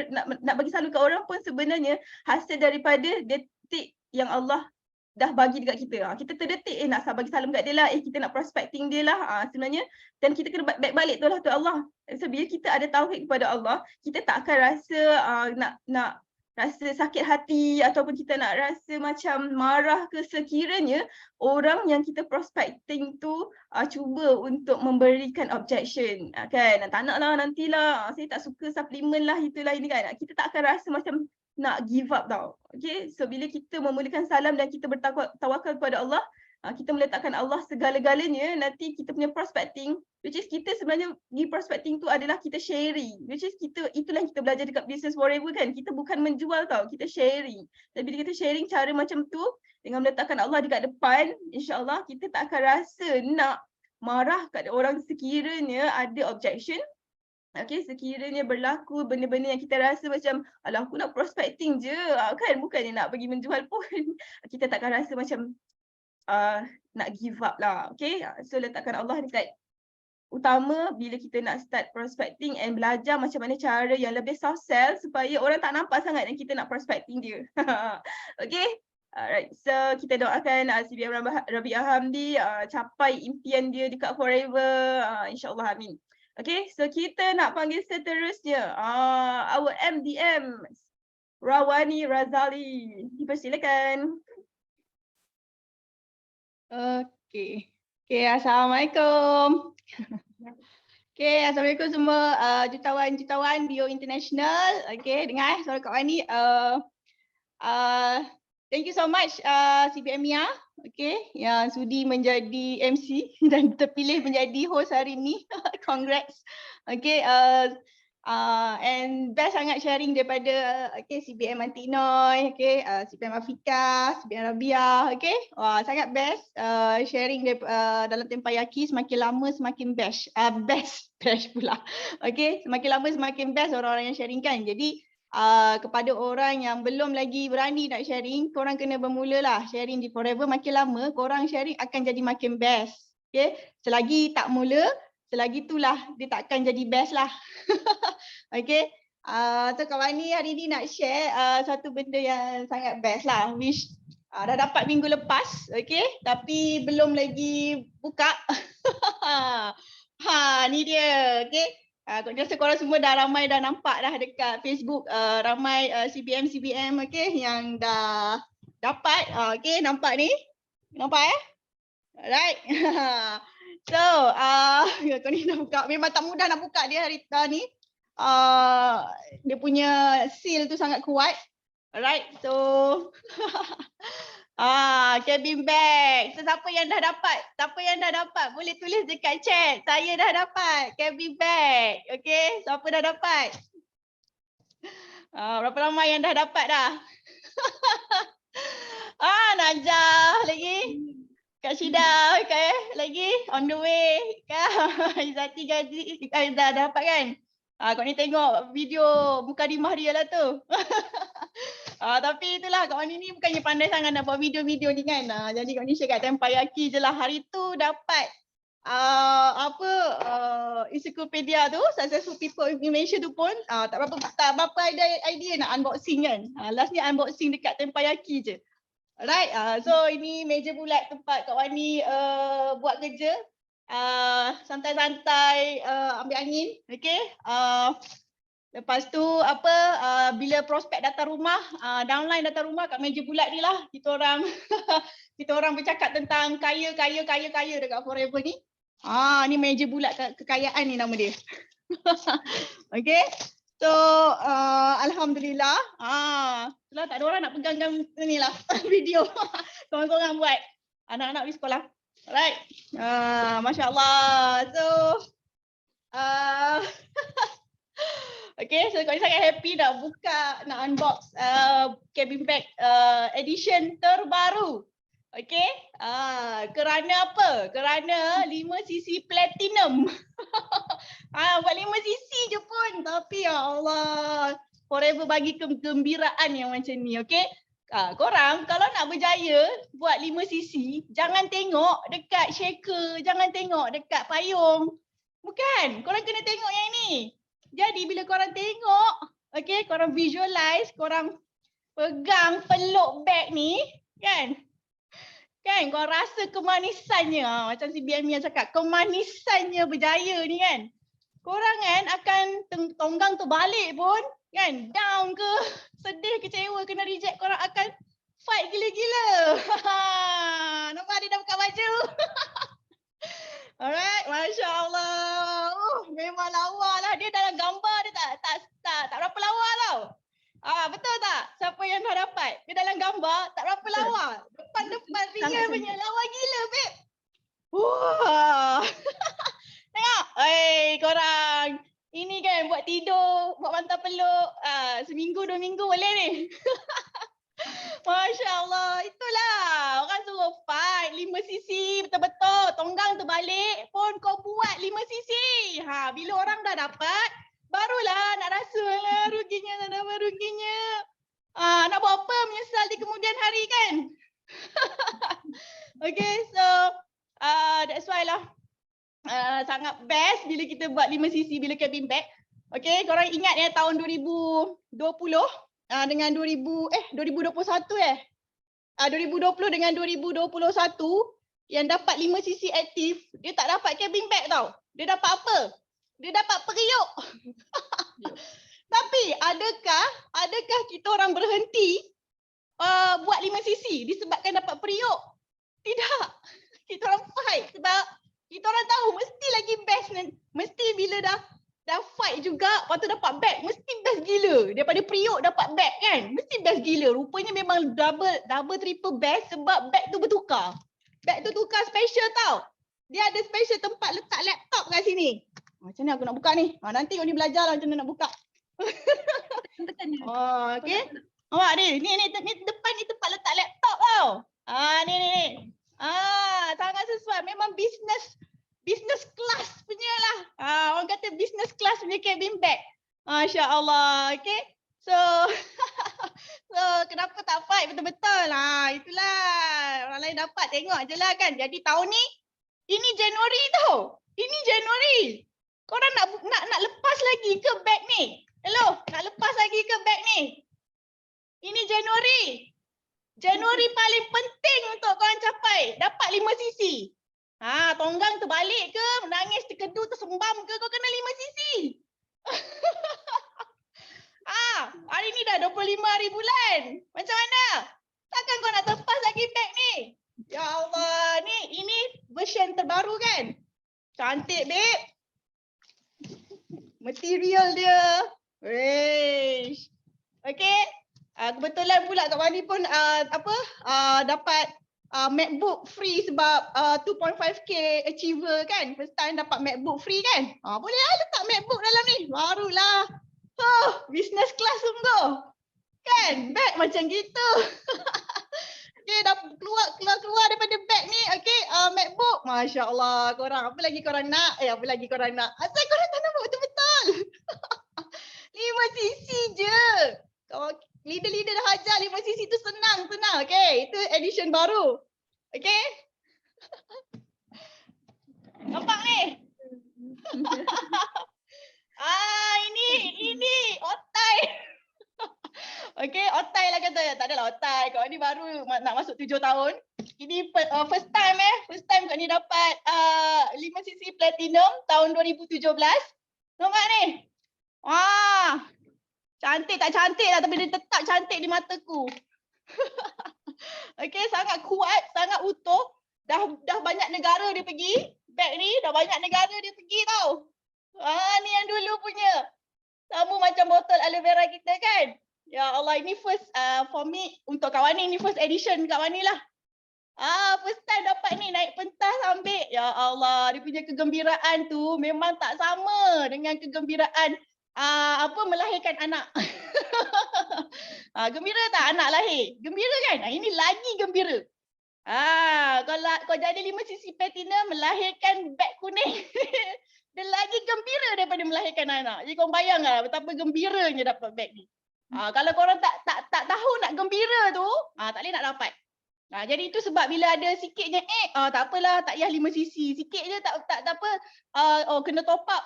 bagi salam ke orang pun sebenarnya hasil daripada detik yang Allah dah bagi dekat kita. Kita terdetik nak bagi salam kat dia lah, kita nak prospecting dia lah sebenarnya. Dan kita kena back balik tu lah tu Allah. So bila kita ada tauhid kepada Allah, kita tak akan rasa nak rasa sakit hati ataupun kita nak rasa macam marah ke sekiranya orang yang kita prospecting tu cuba untuk memberikan objection, kan. Tak nak lah, nantilah, saya tak suka suplemen lah, itulah ini kan. Kita tak akan rasa macam nak give up tau. Okay, so bila kita memulakan salam dan kita bertawakal kepada Allah, kita meletakkan Allah segala-galanya, nanti kita punya prospecting, which is kita sebenarnya di prospecting tu adalah kita sharing, which is itulah yang kita belajar dekat Business Forever kan. Kita bukan menjual tau, kita sharing. Dan bila kita sharing cara macam tu, dengan meletakkan Allah dekat depan, insyaAllah kita tak akan rasa nak marah kat orang sekiranya ada objection. Okay, sekiranya berlaku benda-benda yang kita rasa macam alah aku nak prospecting je kan, bukannya nak pergi menjual pun. Kita takkan rasa macam nak give up lah. Okay, so letakkan Allah dekat utama bila kita nak start prospecting and belajar macam mana cara yang lebih soft sell supaya orang tak nampak sangat yang kita nak prospecting dia. Okay, alright, so kita doakan CBM Rabiah Hamdi capai impian dia dekat Forever, insyaAllah, amin. Okay, so kita nak panggil seterusnya our MDM Rawani Razali, dipersilakan. Okay. Assalamualaikum. Okay, assalamualaikum semua jutawan-jutawan Bio International. Okay, dengar suara Kak Wani. Thank you so much CBM Mia, okay, yang sudi menjadi MC dan terpilih menjadi host hari ni. Congrats. Okay, and best sangat sharing daripada CBM Antinoy, okay, CBM Afika, CBM Rabia, okay. Wah, sangat best sharing dalam Tempayaki, semakin lama semakin best. Best pula. Okay, semakin lama semakin best orang-orang yang sharing kan. Jadi kepada orang yang belum lagi berani nak sharing, korang kena bermulalah sharing di Forever. Makin lama korang sharing akan jadi makin best. Okay, selagi tak mula, selagi itulah dia takkan jadi best lah. Okay, so kawan ni hari ni nak share satu benda yang sangat best lah, which dah dapat minggu lepas, okay, tapi belum lagi buka. Ni dia, okay. Aku rasa korang semua dah ramai dah nampak dah dekat Facebook, ramai CBM, okay, yang dah dapat, okay, nampak ni, nampak alright. So, kau ni dah buka, memang tak mudah nak buka dia hari ni. Dia punya seal tu sangat kuat. Alright, so cabin bag. So siapa yang dah dapat? Siapa yang dah dapat? Boleh tulis dekat chat. Saya dah dapat cabin bag. Okay, siapa dah dapat? Berapa ramai yang dah dapat dah? Najah lagi. Kak Syida, okay, lagi on the way. Izzati Gazi dah dapat kan? Kau ni tengok video mukadimah dia lah tu. Tapi itulah kau ni bukannya pandai sangat nak buat video-video ni kan. Jadi kau ni share kat Tempayaki je lah. Hari tu dapat encyclopedia tu, Successful People Information tu pun tak berapa ada idea nak unboxing kan. Last ni unboxing dekat Tempayaki je. Alright, so ini meja bulat tempat Kak Wani buat kerja. Santai-santai ambil angin, okay. Lepas tu bila prospek datang rumah, downline datang rumah kat meja bulat ni lah kita orang bercakap tentang kaya dekat Forever ni. Ni meja bulat kekayaan ni nama dia. Okay. So alhamdulillah, itulah tak ada orang nak pegangkan ni lah video. Korang-korang buat, anak-anak di sekolah. Alright, Masya Allah. So okay, so kau sangat happy nak buka, nak unbox cabin bag edition terbaru. Okay, kerana apa? Kerana 5cc platinum. Buat 5cc je pun, tapi ya Allah, Forever bagi kegembiraan yang macam ni, okay. Korang kalau nak berjaya buat 5cc, jangan tengok dekat shaker, jangan tengok dekat payung. Bukan, korang kena tengok yang ni. Jadi bila korang tengok, okay, korang visualize, korang pegang peluk bag ni, kan? Kan kau rasa kemanisannya, macam si BM yang cakap, kemanisannya berjaya ni kan. Korang kan akan tonggang tu balik pun kan, down ke, sedih, kecewa, kena reject, korang akan fight gila-gila. Nampak dia dah buka baju. Alright, Masya Allah. Memang lawa lah. Dia dalam gambar dia tak berapa lawa tau. Betul tak? Siapa yang dah dapat? Dia dalam gambar tak berapa lawa. Depan-depan real punya lawa gila, babe. Wah. Tengok. Korang. Ini kan buat tidur, buat bantal peluk. Seminggu, 2 minggu boleh ni. Masya Allah, itulah orang suruh fight 5 sisi betul-betul. Tonggang terbalik pun kau buat 5 sisi. Bila orang dah dapat, barulah nak rasa lah ruginya, tak dapat ruginya. Nak buat apa, menyesal di kemudian hari kan? Okay, so that's why lah. Sangat best bila kita buat 5 sisi bila cabin bag. Okay, korang ingat ya tahun 2020 dengan 2021 2020 dengan 2021 yang dapat 5 sisi aktif, dia tak dapat cabin bag tau. Dia dapat apa? Dia dapat periuk. Tapi adakah kita orang berhenti buat 5 sisi disebabkan dapat periuk? Tidak. Kita orang fight sebab kita orang tahu mesti lagi best, mesti bila dah fight juga, lepas tu dapat bag, mesti best gila. Daripada periuk dapat bag kan, mesti best gila. Rupanya memang double triple best sebab bag tu bertukar. Bag tu tukar special tau. Dia ada special tempat letak laptop kat sini. Macam ni aku nak buka ni. Nanti kau ni belajar lah macam mana nak buka. Okay. Nampak ni, ni depan ni tempat letak laptop tau. Ni. Sangat sesuai. Memang business class punya lah. Orang kata business class punya cabin bag. Masya Allah. Okay. So kenapa tak fight betul-betul? Itulah. Orang lain dapat, tengok je lah kan. Jadi tahun ni, ini Januari tau. Ini Januari. Korang nak lepas lagi ke bag ni? Hello, nak lepas lagi ke bag ni? Ini Januari. Januari paling penting untuk korang capai. Dapat 5 sisi. Tonggang terbalik ke, menangis terkedu, tersembam ke, kau kena 5 sisi. Hari ni dah 25 hari bulan. Macam mana? Takkan kau nak lepas lagi bag ni? Ya Allah, ini version terbaru kan? Cantik, babe. Material dia. Weish. Okay. Kebetulan pula Kak Wani pun dapat MacBook free sebab 2.5k achiever kan. First time dapat MacBook free kan. Boleh lah letak MacBook dalam ni. Barulah. Business class sungguh. Kan? Bag macam gitu. Okay, dah keluar daripada bag ni. Okay, MacBook. Masya Allah. Korang, apa lagi korang nak? Asal korang tak nampak betul-betul. 5 sisi je. Leader-leader dah ajar 5 sisi tu senang. Okay, itu edition baru. Okay. Nampak ni? Ini otai. Okay, otai lah kata. Tak adalah otai. Kau ni baru nak masuk 7 tahun. Ini first time kau ni dapat 5 sisi platinum tahun 2017. Nampak ni? Cantik tak cantik lah, tapi dia tetap cantik di mataku. Okay, sangat kuat, sangat utuh. Dah banyak negara dia pergi. Bag ni dah banyak negara dia pergi tau. Ni yang dulu punya. Sama macam botol aloe vera kita kan. Ya Allah, ini first for me, untuk Kak Wani, ini first edition Kak Wani lah. First time dapat ni, naik pentas ambil. Ya Allah, dia punya kegembiraan tu memang tak sama dengan kegembiraan melahirkan anak. Gembira tak anak lahir? Gembira kan? Ini lagi gembira. Kalau kau jadi 5 sisi platinum melahirkan beg kuning. Dia lagi gembira daripada melahirkan anak. Jadi kau bayangkan betapa gembiranya dapat beg ni. Kalau korang tak tahu nak gembira tu, tak boleh nak dapat. Jadi itu sebab bila ada sikitnya tak apalah, tak payah 5 sisi. Sikit je tak apa. Kena top up.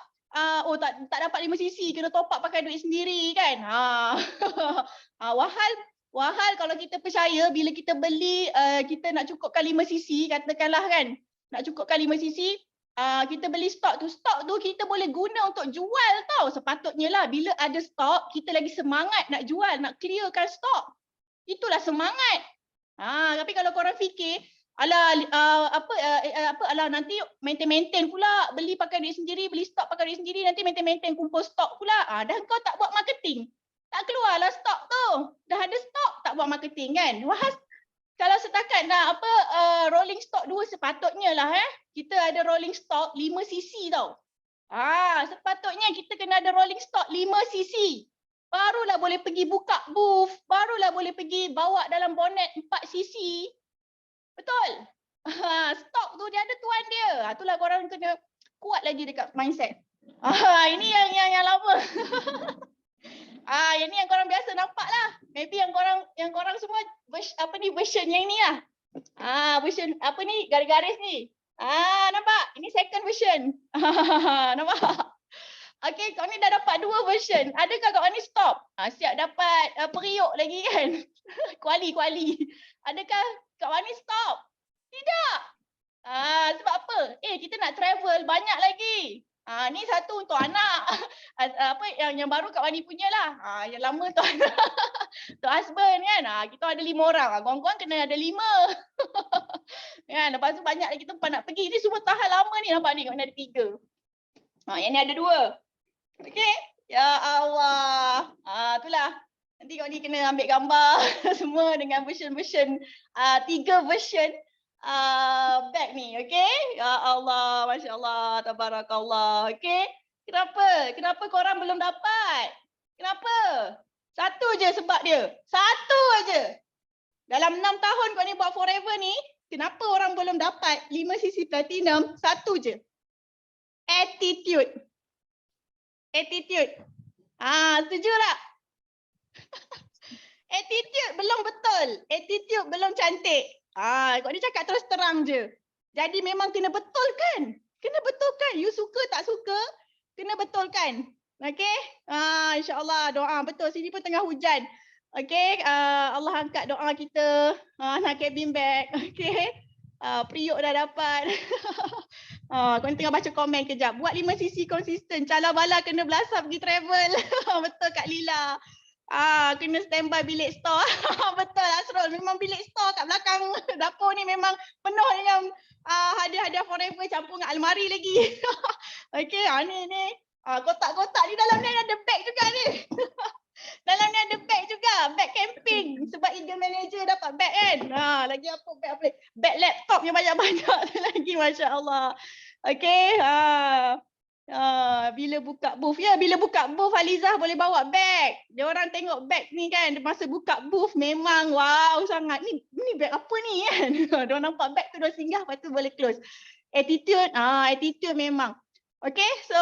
Tak dapat 5 sisi, kena top up pakai duit sendiri kan. Wahal Wahal kalau kita percaya bila kita beli kita nak cukupkan 5 cc katakanlah kan. Nak cukupkan 5 cc kita beli stok tu kita boleh guna untuk jual tau. Sepatutnya lah bila ada stok kita lagi semangat nak jual, nak clearkan stok. Itulah semangat. Tapi kalau korang fikir alah alah nanti maintain pula, beli pakai duit sendiri, beli stok pakai duit sendiri, nanti maintain kumpul stok pula. Dah kau tak buat marketing. Tak keluarlah stok tu. Dah ada stok tak buat marketing kan. Wahas kalau setakat nak rolling stock 2 sepatutnya lah kita ada rolling stock 5 cc tau. Sepatutnya kita kena ada rolling stock 5 cc. Barulah boleh pergi buka booth, barulah boleh pergi bawa dalam bonnet 4 cc. Betul? Stok tu dia ada tuan dia. Itulah korang kena kuat lagi dekat mindset. Ini yang lama. Yang ni yang korang biasa nampak lah. Maybe yang korang semua version yang ni lah. Version garis-garis ni. Nampak? Ini second version. Nampak? Okay, kau ni dah dapat 2 version. Adakah kau ni stop? Siap dapat periuk lagi kan? Kuali. Adakah kau ni stop? Tidak. Sebab apa? Kita nak travel banyak lagi. Ni satu untuk anak. Yang baru Kak Wani punya lah. Yang lama tu anak. Tu husband kan. Kita ada 5 orang. Korang-korang kena ada 5. Kan? Lepas tu banyak lagi tempat nak pergi. Ni semua tahan lama ni. Nampak ni Kak Wani ada 3. Yang ni ada 2. Okay. Ya Allah. Itulah. Nanti Kak Wani kena ambil gambar semua dengan version-version. 3 version. Bag ni, okay? Ya Allah, Masya Allah, Tabarakallah, okay? Kenapa korang belum dapat? Kenapa? Satu je sebab dia. Satu aja. Dalam 6 tahun kau ni buat Forever ni, kenapa orang belum dapat 5 cc platinum? Satu je. Attitude. Setuju tak? Attitude belum betul. Attitude belum cantik. Kau ni cakap terus terang je. Jadi memang kena betulkan. You suka tak suka, kena betulkan. Okay? InsyaAllah doa betul. Sini pun tengah hujan. Okay? Allah angkat doa kita. Nak cabin bag. Okay? Periuk dah dapat. Kau ni tengah baca komen kejap. Buat 5 cc konsisten. Cala bala kena belasah pergi travel. Betul Kak Lila. Kena standby bilik store. Betul Asrul, memang bilik store kat belakang dapur ni memang penuh dengan hadiah-hadiah Forever campur dengan almari lagi. Okay, ni kotak-kotak ni dalam ni ada bag juga ni. Dalam ni ada bag juga, bag camping. Sebab Eagle Manager dapat bag kan. Lagi apa bag bag laptop yang banyak-banyak lagi, Masya Allah. Okay, bila buka booth. Bila buka booth Alizah boleh bawa bag. Dia orang tengok bag ni kan, masa buka booth memang wow sangat. Ni bag apa ni kan? Dia orang nampak bag tu dia singgah lepas tu boleh close. Attitude memang. Okay, so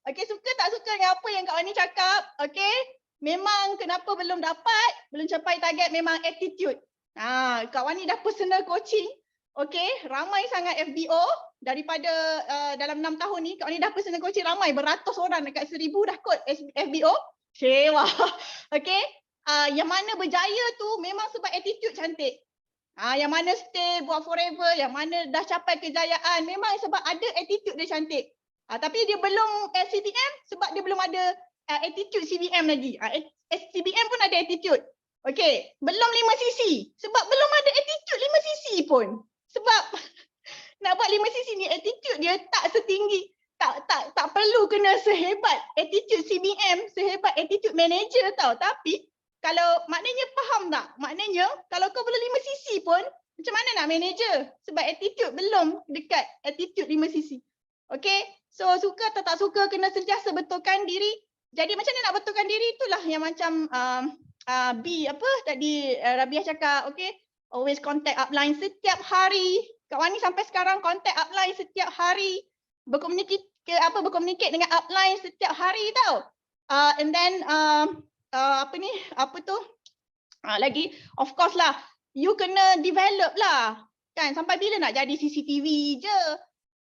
okay, suka tak suka dengan apa yang Kak Wani cakap? Okay, memang kenapa belum dapat, belum capai target memang attitude. Kak Wani dah personal coaching. Okay, ramai sangat FBO daripada dalam 6 tahun ni Kak Wani dah personal coaching ramai beratus orang, dekat 1000 dah kot FBO. Sewa. Okay, yang mana berjaya tu memang sebab attitude cantik. Yang mana stay buat Forever, yang mana dah capai kejayaan memang sebab ada attitude dia cantik. Tapi dia belum CBM sebab dia belum ada attitude CBM lagi. CBM pun ada attitude. Okay, belum 5 cc sebab belum ada attitude 5 cc pun. Sebab nak buat 5 cc ni attitude dia tak setinggi, tak perlu kena sehebat attitude CBM, sehebat attitude manager tau. Tapi kalau maknanya faham tak? Maknanya kalau kau belum 5 cc pun macam mana nak manager? Sebab attitude belum dekat attitude 5 cc. Okay, so suka atau tak suka kena sentiasa betulkan diri. Jadi macam mana nak betulkan diri, itulah yang macam tadi Rabiah cakap. Okay, always contact upline setiap hari. Kak Wani sampai sekarang contact upline setiap hari. Berkomunikasi dengan upline setiap hari tau. And then lagi of course lah, you kena develop lah. Kan sampai bila nak jadi CCTV je.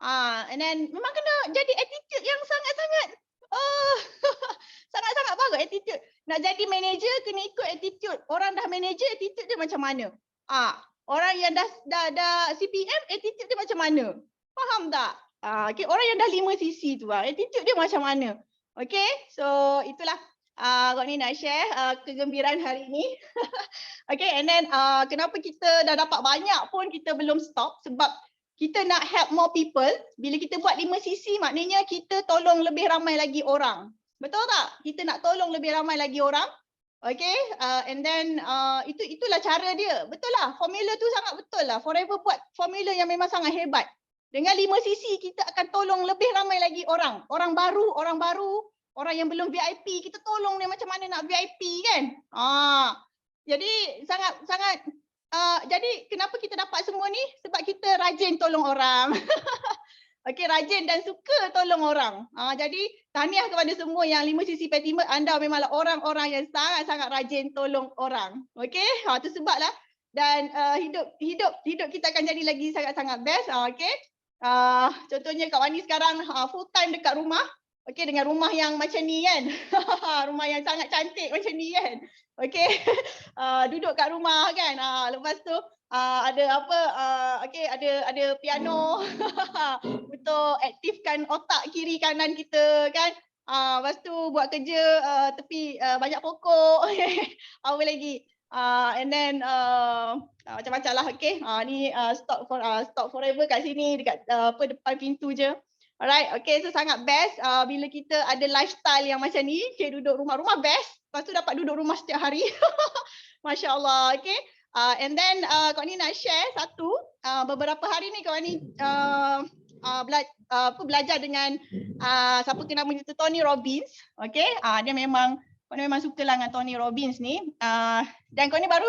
And then memang kena jadi attitude yang sangat-sangat Sangat-sangat bagus attitude. Nak jadi manager kena ikut attitude. Orang dah manager attitude dia macam mana? Orang yang dah CPM attitude dia macam mana? Faham tak? Okay, orang yang dah 5 CC tu attitude dia macam mana? Okay, so itulah Kak ni nak share kegembiraan hari ni. Okay, and then kenapa kita dah dapat banyak pun kita belum stop sebab kita nak help more people. Bila kita buat 5 CC maknanya kita tolong lebih ramai lagi orang. Betul tak? Kita nak tolong lebih ramai lagi orang. Okay, and then itulah cara dia. Betul lah, formula tu sangat betul lah. Forever buat formula yang memang sangat hebat. Dengan 5 CC kita akan tolong lebih ramai lagi orang. Orang baru, orang yang belum VIP, kita tolong dia macam mana nak VIP kan. Jadi sangat jadi kenapa kita dapat semua ni? Sebab kita rajin tolong orang. Okey, rajin dan suka tolong orang. Jadi tahniah kepada semua yang 5 CC Platinum, anda memanglah orang-orang yang sangat-sangat rajin tolong orang. Okey, tu sebablah dan hidup kita akan jadi lagi sangat-sangat best. Okey. Contohnya Kak Wani sekarang full time dekat rumah. Okey, dengan rumah yang macam ni kan. Rumah yang sangat cantik macam ni kan. Okey. Duduk kat rumah kan. Lepas tu ada apa okey, ada piano untuk aktifkan otak kiri kanan kita kan. Lepas tu buat kerja tepi banyak pokok. Apa lagi? And then macam-macam lah. Okay, ni stop forever kat sini dekat depan pintu je. Alright, okay, so sangat best bila kita ada lifestyle yang macam ni, okay, duduk rumah best, lepas tu dapat duduk rumah setiap hari. Masya Allah, okay. And then Kak Ni nak share satu, beberapa hari ni Kak Ni belajar dengan siapa kenal tu Tony Robbins, okay. Dia memang suka lah dengan Tony Robbins ni. Dan Kak Ni baru,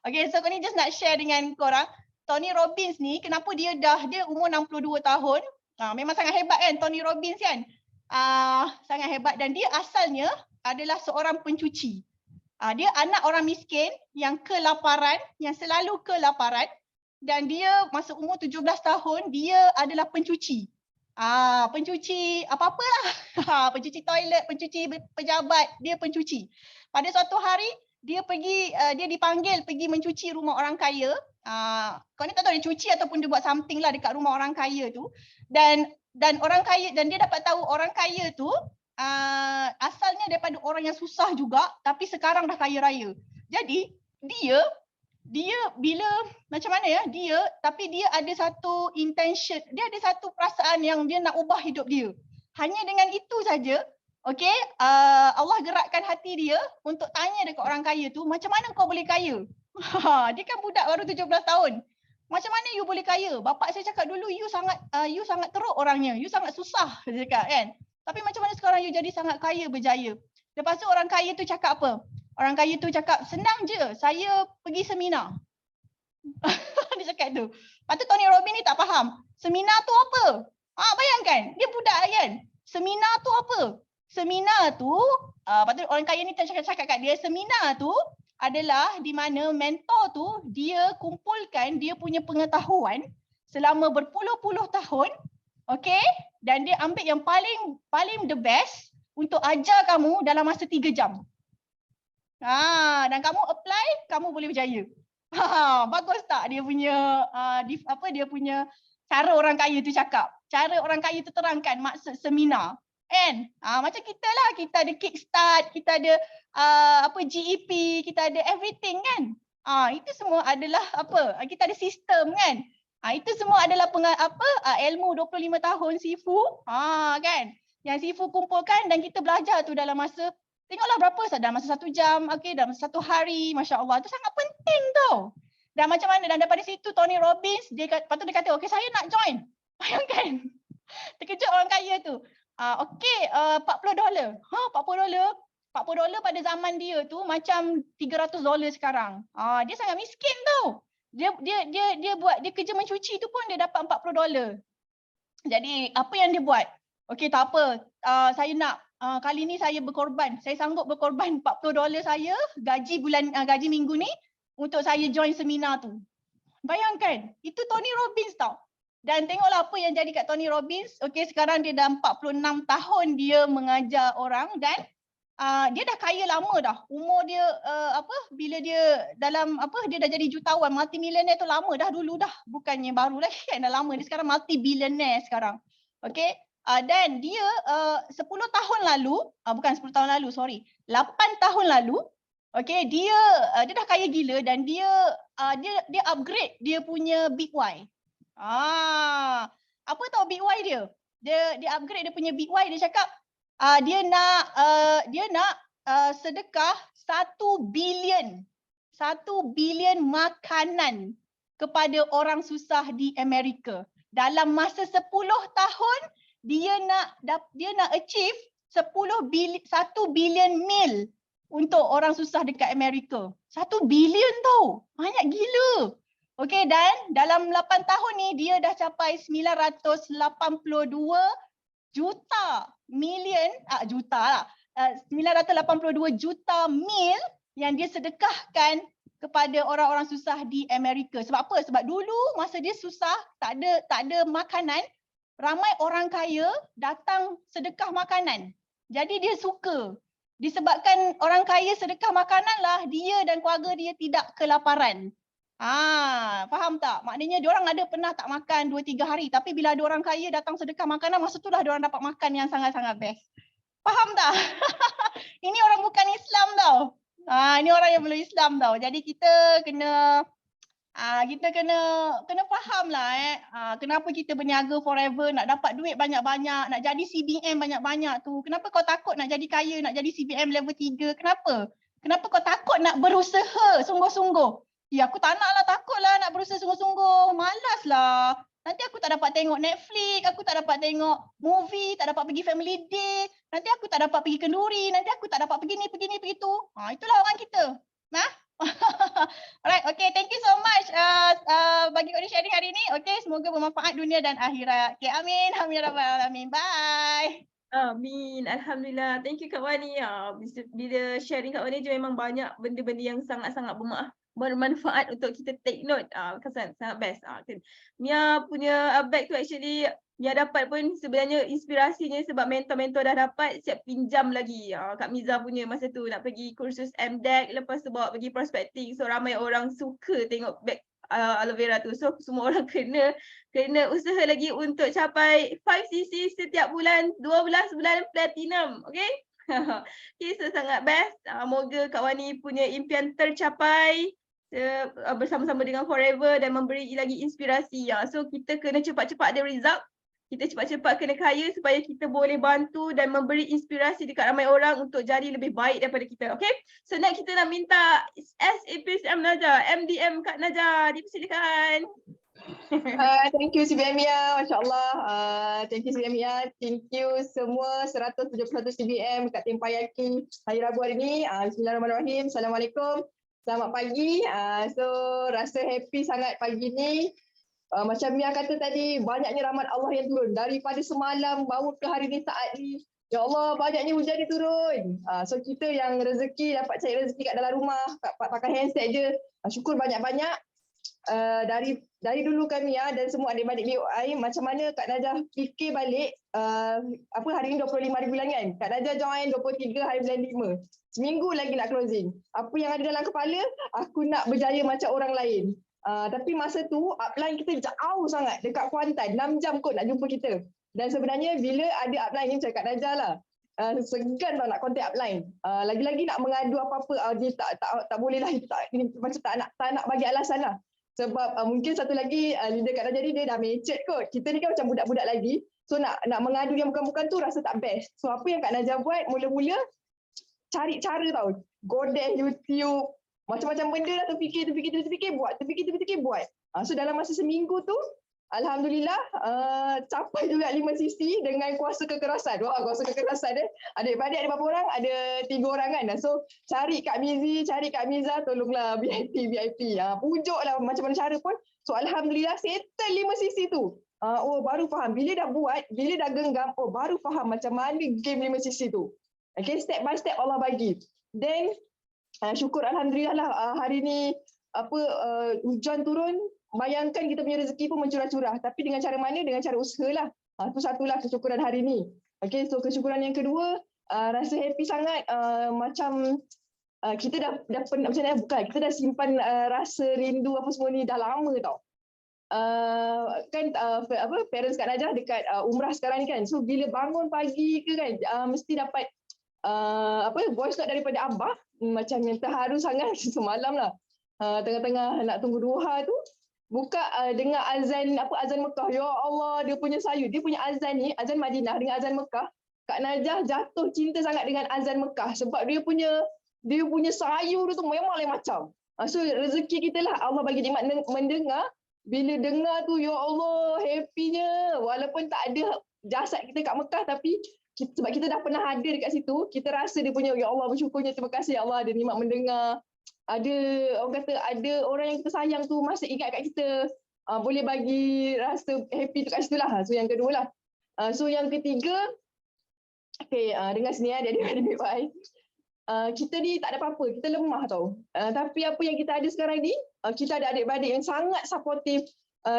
okay, so Kak Ni just nak share dengan korang, Tony Robbins ni kenapa dia umur 62 tahun. Memang sangat hebat kan Tony Robbins kan. Sangat hebat dan dia asalnya adalah seorang pencuci. Dia anak orang miskin yang kelaparan, yang selalu kelaparan dan dia masa umur 17 tahun dia adalah pencuci. Pencuci apa-apalah. Pencuci toilet, pencuci pejabat, dia pencuci. Pada suatu hari dia dipanggil pergi mencuci rumah orang kaya. Kau ni tak tahu dia cuci ataupun dia buat something lah dekat rumah orang kaya tu. Dan orang kaya, dan dia dapat tahu orang kaya tu asalnya daripada orang yang susah juga tapi sekarang dah kaya raya. Jadi dia bila macam mana ya, dia ada satu intention, dia ada satu perasaan yang dia nak ubah hidup dia. Hanya dengan itu saja, okey, Allah gerakkan hati dia untuk tanya dekat orang kaya tu, macam mana kau boleh kaya? Dia kan budak baru 17 tahun. Macam mana you boleh kaya? Bapak saya cakap dulu you sangat teruk orangnya. You sangat susah, dia cakap kan. Tapi macam mana sekarang you jadi sangat kaya, berjaya? Lepas tu orang kaya tu cakap apa? Orang kaya tu cakap, senang je, saya pergi seminar. Dia cakap tu. Lepas tu Tony Robbins ni tak faham. Seminar tu apa? Bayangkan, dia budak kan. Seminar tu apa? Seminar tu, lepas tu orang kaya ni cakap kat dia, seminar tu adalah di mana mentor tu dia kumpulkan dia punya pengetahuan selama berpuluh-puluh tahun, okay? Dan dia ambil yang paling the best untuk ajar kamu dalam masa 3 jam. Dan kamu apply, kamu boleh berjaya. Bagus tak dia punya dia punya cara orang kaya tu cakap. Cara orang kaya tu terangkan maksud seminar. Kan? Macam kita lah, kita ada kickstart, kita ada GEP, kita ada everything kan. Itu semua adalah kita ada sistem kan. Itu semua adalah ilmu 25 tahun Sifu, kan. Yang Sifu kumpulkan dan kita belajar tu dalam masa, tengoklah berapa, dalam masa 1 jam, okay, dalam masa 1 hari, Masya Allah. Itu sangat penting tau. Dan macam mana, dan daripada situ Tony Robbins, lepas tu dia kata, okay saya nak join. Bayangkan, terkejut orang kaya tu. Okay, $40. $40 pada zaman dia tu macam $300 sekarang. Dia sangat miskin tau. Dia kerja mencuci tu pun dia dapat $40. Jadi apa yang dia buat? Okay, tak apa. Saya nak kali ni saya berkorban. Saya sanggup berkorban $40 saya gaji minggu ni untuk saya join seminar tu. Bayangkan, itu Tony Robbins tau. Dan tengoklah apa yang jadi kat Tony Robbins. Okey, sekarang dia dah 46 tahun dia mengajar orang dan dia dah kaya lama dah. Umur dia bila dia dalam dia dah jadi jutawan, multimillionaire tu lama dah dulu dah. Bukannya baru lagi kan, dah lama. Dia sekarang multi-billionaire sekarang. Okey. Dan dia 10 tahun lalu, bukan 10 tahun lalu, sorry. 8 tahun lalu, okey, dia dah kaya gila dan dia upgrade dia punya Big Y. Apa tahu Big Y dia? Dia upgrade dia punya Big Y, dia cakap dia nak sedekah 1 bilion makanan kepada orang susah di Amerika. Dalam masa 10 tahun dia nak achieve 1 bilion meal untuk orang susah dekat Amerika. 1 bilion tau. Banyak gila. Okey, dan dalam 8 tahun ni dia dah capai 982 982 juta mil yang dia sedekahkan kepada orang-orang susah di Amerika. Sebab apa? Sebab dulu masa dia susah, tak ada makanan, ramai orang kaya datang sedekah makanan. Jadi dia suka. Disebabkan orang kaya sedekah makanan lah, dia dan keluarga dia tidak kelaparan. Faham tak? Maknanya diorang ada pernah tak makan 2-3 hari, tapi bila ada orang kaya datang sedekah makanan, masa tu lah diorang dapat makan yang sangat-sangat best. Faham tak? Ini orang bukan Islam tau. Ini orang yang belum Islam tau. Jadi kita kena faham lah kenapa kita berniaga forever, nak dapat duit banyak-banyak, nak jadi CBM banyak-banyak tu. Kenapa kau takut nak jadi kaya, nak jadi CBM level 3? Kenapa? Kenapa kau takut nak berusaha sungguh-sungguh? Ya, aku tak nak lah, takut lah nak berusaha sungguh-sungguh. Malas lah. Nanti aku tak dapat tengok Netflix, aku tak dapat tengok movie, tak dapat pergi family day, nanti aku tak dapat pergi kenduri, nanti aku tak dapat pergi ni, pergi tu. Itulah orang kita. Alright, okay, thank you so much bagi kau sharing hari ni. Okay, semoga bermanfaat dunia dan akhirat. Okay, amin. Amin ya rabbal alamin. Bye. Amin. Alhamdulillah. Thank you Kak Wani. Bila sharing Kak Wani je memang banyak benda-benda yang sangat-sangat bermanfaat untuk kita take note. Sangat best. Mia punya bag tu actually Mia dapat pun sebenarnya inspirasinya sebab mentor-mentor dah dapat, siap pinjam lagi. Kak Miza punya masa tu nak pergi kursus MDEC, lepas tu bawa pergi prospecting. So ramai orang suka tengok bag aloe vera tu. So semua orang kena usaha lagi untuk capai 5cc setiap bulan, 12 bulan platinum. Okay? Okay, so sangat best. Moga Kak Wani punya impian tercapai bersama-sama dengan Forever dan memberi lagi inspirasi. So kita kena cepat-cepat ada result. Kita cepat-cepat kena kaya supaya kita boleh bantu dan memberi inspirasi dekat ramai orang untuk jadi lebih baik daripada kita. Okay? So next kita nak minta SAPSM Najah, MDM Kak Najah. Dipersilakan. Thank you CBM Mia, Masya Allah. Thank you CBM Mia. Thank you semua 171 CBM kat Tempayaki hari Rabu hari ni. Bismillahirrahmanirrahim. Assalamualaikum. Selamat pagi. So rasa happy sangat pagi ni. Macam Mia kata tadi, banyaknya rahmat Allah yang turun. Daripada semalam baru ke hari ni saat ni. Ya Allah, banyaknya hujan ni turun. So kita yang rezeki dapat cari rezeki kat dalam rumah, pakai handset je. Syukur banyak-banyak. Dari dulu kami dan semua adik-adik BOI, macam mana Kak Najah fikir balik hari ni 25 hari bulan kan. Kak Najah join 23 hari bulan 5. Seminggu lagi nak closing. Apa yang ada dalam kepala, aku nak berjaya macam orang lain. Tapi masa tu upline kita jauh sangat dekat Kuantan, 6 jam kot nak jumpa kita. Dan sebenarnya bila ada upline ni macam Kak Najah lah, segan tau nak contact upline. Lagi-lagi nak mengadu apa-apa, dia tak boleh lah, macam tak nak bagi alasan lah. Sebab mungkin satu lagi leader Kak Najah ni dia dah mecet kot. Kita ni kan macam budak-budak lagi. So nak mengadu yang bukan-bukan tu rasa tak best. So apa yang Kak Najah buat, mula-mula cari cara tau. Godeh YouTube, macam-macam benda dah terfikir buat. So dalam masa seminggu tu, Alhamdulillah capai juga 5cc dengan kuasa kekerasan. Wah, kuasa kekerasan adik-adik ada berapa orang? Ada 3 orang kan. So cari Kak Mizi, cari Kak Miza, tolonglah VIP. Pujuklah macam mana cara pun. So Alhamdulillah settle 5cc tu. Baru faham. Bila dah buat, bila dah genggam, baru faham macam mana game 5cc tu. Okay, step by step Allah bagi. Then syukur Alhamdulillah lah hari ni hujan turun. bayangkan kita punya rezeki pun mencurah-curah. Tapi dengan cara mana? Dengan cara usaha lah. Itu satulah kesyukuran hari ni. Okay, so kesyukuran yang kedua, rasa happy sangat macam kita dah pernah, macam mana, bukan, kita dah simpan rasa rindu apa semua ni dah lama tau. Parents Kak Najah dekat umrah sekarang ni kan. So bila bangun pagi ke kan, mesti dapat voice note daripada abah, macam yang terharu sangat semalam lah. Tengah-tengah nak tunggu duha tu, buka dengar azan Mekah. Ya Allah, dia punya azan ni, azan Madinah dengan azan Mekah. Kak Najah jatuh cinta sangat dengan azan Mekah sebab dia punya sayu tu memang lain macam. So rezeki kita lah, Allah bagi nikmat mendengar. Bila dengar tu, ya Allah, happynya. Walaupun tak ada jasad kita kat Mekah, tapi sebab kita dah pernah hadir kat situ, kita rasa dia punya, ya Allah, bersyukurnya, terima kasih ya Allah, ada nikmat mendengar. Ada orang yang kita sayang tu masih ingat kat kita. Boleh bagi rasa happy tu kat situ lah. So yang kedua lah. So yang ketiga, dengar sini adik-adik baik. Kita ni tak ada apa-apa, kita lemah tau. Tapi apa yang kita ada sekarang ni, kita ada adik-beradik yang sangat supportive,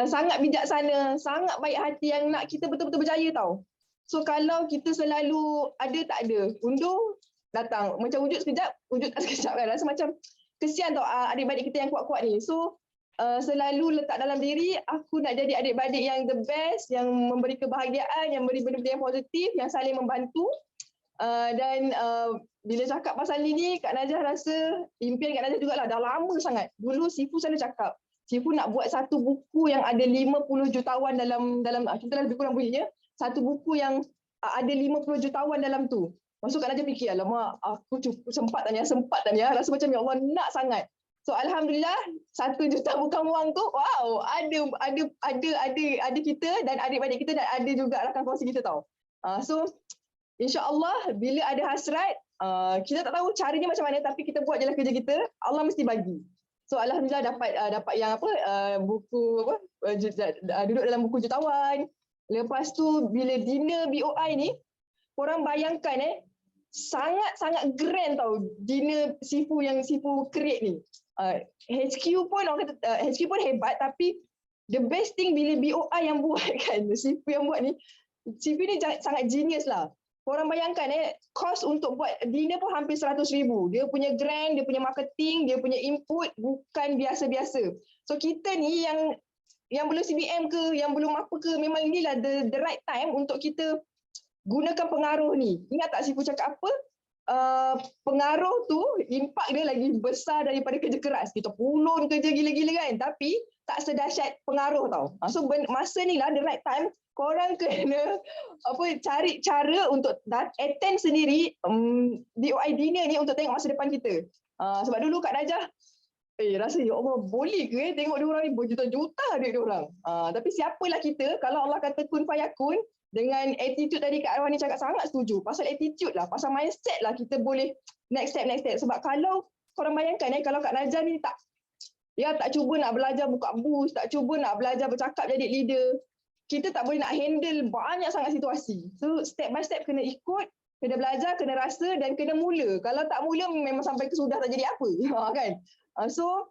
sangat bijaksana, sangat baik hati yang nak kita betul-betul berjaya tau. So kalau kita selalu ada tak ada, undur, datang. Macam wujud sekejap, wujud tak sekejap kan. Rasa macam kesian tau adik-beradik kita yang kuat-kuat ni. So selalu letak dalam diri, aku nak jadi adik-beradik yang the best, yang memberi kebahagiaan, yang memberi benda-benda yang positif, yang saling membantu. Bila cakap pasal ni, Kak Najah rasa impian Kak Najah jugalah, dah lama sangat. Dulu Sifu selalu cakap, Sifu nak buat satu buku yang ada 50 jutawan dalam kita lah lebih kurang bunyinya, satu buku yang ada 50 jutawan dalam tu. Maksud Kak Najah fikir, alamak, aku sempat tanya, rasa macam ya Allah nak sangat. So alhamdulillah 1 juta bukan wang tu, wow, ada kita dan adik-adik kita dan ada juga rakan kongsi kita tau. So InsyaAllah bila ada hasrat, kita tak tahu caranya macam mana, tapi kita buat je lah kerja kita, Allah mesti bagi. So alhamdulillah dapat yang buku duduk dalam buku jutawan. Lepas tu bila dinner BOI ni, korang bayangkan sangat-sangat grand tau dinner Sifu yang Sifu create ni. HQ pun hebat, tapi the best thing bila BOI yang buat kan, Sifu yang buat ni, Sifu ni sangat genius lah. Korang bayangkan kos untuk buat dinner pun hampir 100,000. Dia punya grand, dia punya marketing, dia punya input bukan biasa-biasa. So kita ni yang belum CBM ke, yang belum apa ke, memang inilah the right time untuk kita gunakan pengaruh ni. Ingat tak Sifu cakap apa? Pengaruh tu, impak dia lagi besar daripada kerja keras. Kita pulun kerja gila-gila kan, tapi tak sedahsyat pengaruh tau. So masa ni lah the right time, korang kena cari cara untuk attend sendiri DOI dinner ni untuk tengok masa depan kita. Sebab dulu Kak Najah rasa ya Allah boleh ke tengok dia orang ni berjuta-juta duit dia orang. Tapi siapalah kita kalau Allah kata kun fayakun, dengan attitude tadi Kak Arwani cakap sangat setuju. Pasal attitude lah, pasal mindset lah kita boleh next step. Sebab kalau korang bayangkan kalau Kak Najah ni tak cuba nak belajar buka booth, tak cuba nak belajar bercakap jadi leader, kita tak boleh nak handle banyak sangat situasi. So step by step kena ikut, kena belajar, kena rasa dan kena mula. Kalau tak mula memang sampai ke sudah tak jadi apa. Kan? So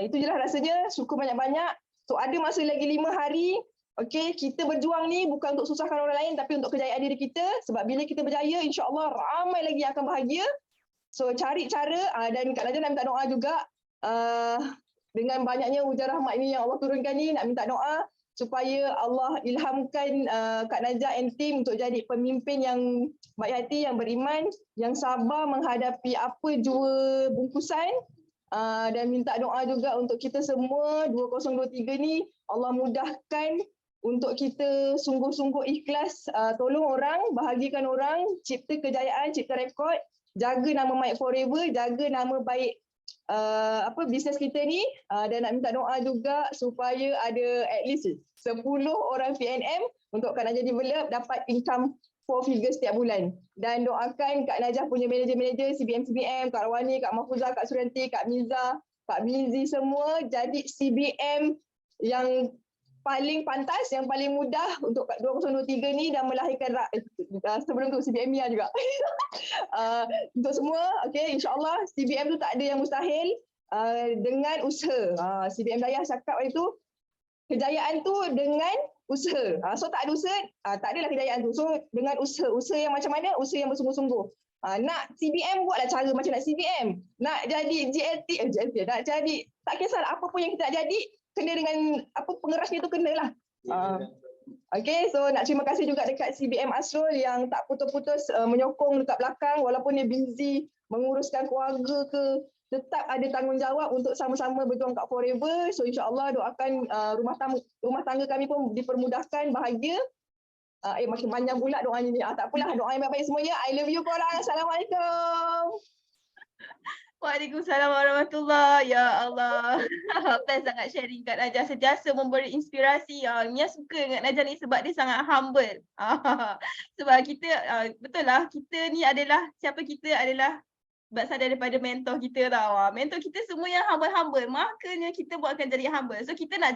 itu je lah rasanya, syukur banyak-banyak. So ada masa lagi 5 hari. Okay, kita berjuang ni bukan untuk susahkan orang lain tapi untuk kejayaan diri kita. Sebab bila kita berjaya, insyaAllah ramai lagi yang akan bahagia. So cari cara dan Kak Najah nak minta doa juga. Dengan banyaknya hujan rahmat ini yang Allah turunkan ni, nak minta doa supaya Allah ilhamkan Kak Najah and team untuk jadi pemimpin yang baik hati, yang beriman, yang sabar menghadapi apa jua bungkusan. Dan minta doa juga untuk kita semua 2023 ni, Allah mudahkan untuk kita sungguh-sungguh ikhlas tolong orang, bahagikan orang, cipta kejayaan, cipta rekod, jaga nama baik forever, jaga nama baik bisnes kita ni, dan nak minta doa juga supaya ada at least 10 orang PNM untuk Kak Najah develop dapat income 4 figure setiap bulan. Dan doakan Kak Najah punya manager-manager CBM, Kak Rawani, Kak Mahfuzah, Kak Suranti, Kak Miza, Kak Mizi semua jadi CBM yang paling pantas, yang paling mudah untuk 2023 ni dan melahirkan sebelum tu CBM Mia juga. Untuk semua, okay, insyaAllah CBM tu tak ada yang mustahil. dengan usaha. CBM Dayah cakap itu kejayaan tu dengan usaha. So tak ada usaha, tak adalah kejayaan tu. So dengan usaha, usaha yang macam mana? Usaha yang bersungguh-sungguh. Nak CBM, buatlah cara macam nak CBM. Nak jadi GLT, nak jadi, tak kisahlah apa pun yang kita nak jadi, kena dengan apa pengerasnya tu kenalah. Okay, so nak terima kasih juga dekat CBM Asrul yang tak putus-putus menyokong dekat belakang walaupun dia busy menguruskan keluarga ke, tetap ada tanggungjawab untuk sama-sama berjuang kat Forever. So insya-Allah doakan rumah tangga kami pun dipermudahkan, bahagia. Makin panjang pula doanya ni. Tak apalah, doa yang baik-baik semua ya. I love you korang. Assalamualaikum. Waalaikumsalam warahmatullahi. Ya Allah. Best sangat sharing Kak Najah, sentiasa memberi inspirasi. Mia suka dengan Najah ni sebab dia sangat humble. Sebab kita, betul lah, kita ni adalah, siapa kita adalah berasal daripada mentor kita tau. Mentor kita semua yang humble-humble, makanya kita buatkan jadi humble. So kita nak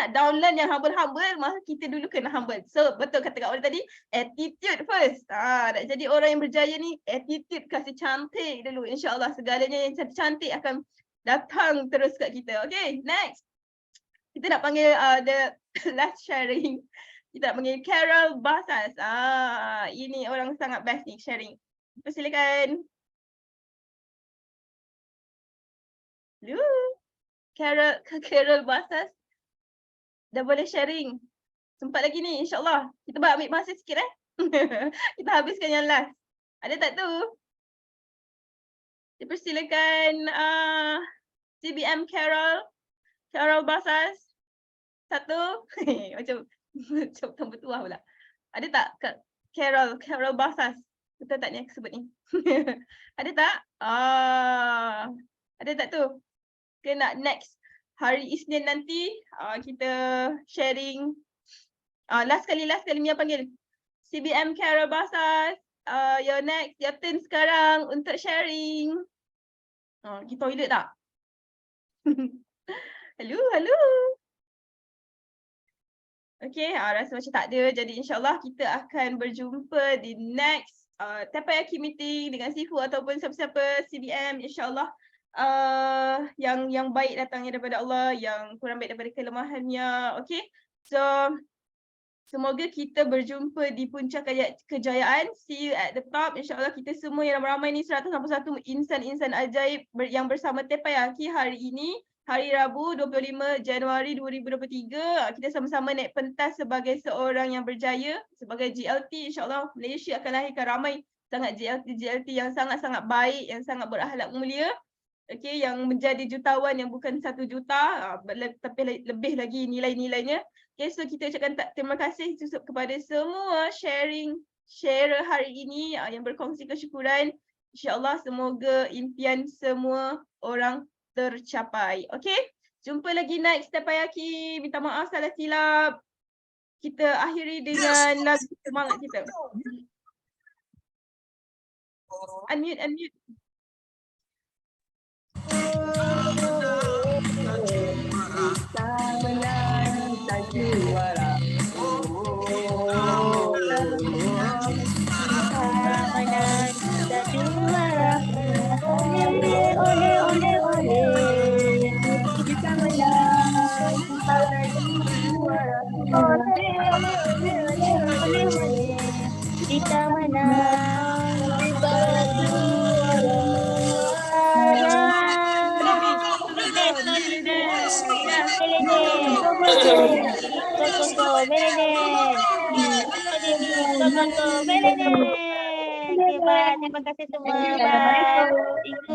download yang humble-humble, maka kita dulu kena humble. So betul kata Kak Wali tadi, attitude first. Nak jadi orang yang berjaya ni, attitude kasih cantik dulu. InsyaAllah segalanya yang cantik akan datang terus kat kita. Okay, next. Kita nak panggil the last sharing. Kita nak panggil Carol Basas. Ini orang sangat best ni sharing. Persilakan. Carol Basas dah boleh sharing. Sempat lagi ni insyaAllah. Kita ambil masa sikit Kita habiskan yang last. Ada tak tu? Dipersilakan CBM Carol Basas. Satu. Macam bertuah pula. Ada tak Kak Carol Basas? Betul tak ni aku sebut ni? Ada tak? Ada tak tu? Kena next hari Isnin nanti kita sharing. Last kali Mia panggil CBM Carol Basas. Your next, your turn sekarang untuk sharing. Pergi toilet tak? Hello. Okay, rasa macam tak ada. Jadi insyaAllah kita akan berjumpa di next Teppanyaki meeting dengan Sifu ataupun siapa-siapa CBM. InsyaAllah yang baik datangnya daripada Allah, yang kurang baik daripada kelemahannya. Okay, so semoga kita berjumpa di puncak kejayaan. See you at the top. InsyaAllah kita semua yang ramai ni 161 insan-insan ajaib yang bersama Teppanyaki hari ini, hari Rabu 25 Januari 2023. Kita sama-sama naik pentas sebagai seorang yang berjaya, sebagai GLT. InsyaAllah Malaysia akan lahirkan ramai sangat GLT yang sangat-sangat baik, yang sangat berakhlak mulia. Okay, yang menjadi jutawan yang bukan 1 juta, tapi lebih lagi nilai-nilainya. Okay, so kita ucapkan terima kasih kepada semua sharer hari ini yang berkongsi kesyukuran. InsyaAllah semoga impian semua orang tercapai. Okay, jumpa lagi next Teppanyaki. Minta maaf salah silap. Kita akhiri dengan lagu semangat kita. Unmute. Kita menang, kita juara. Kita menang, kita menang, Terima kasih semua. Bye.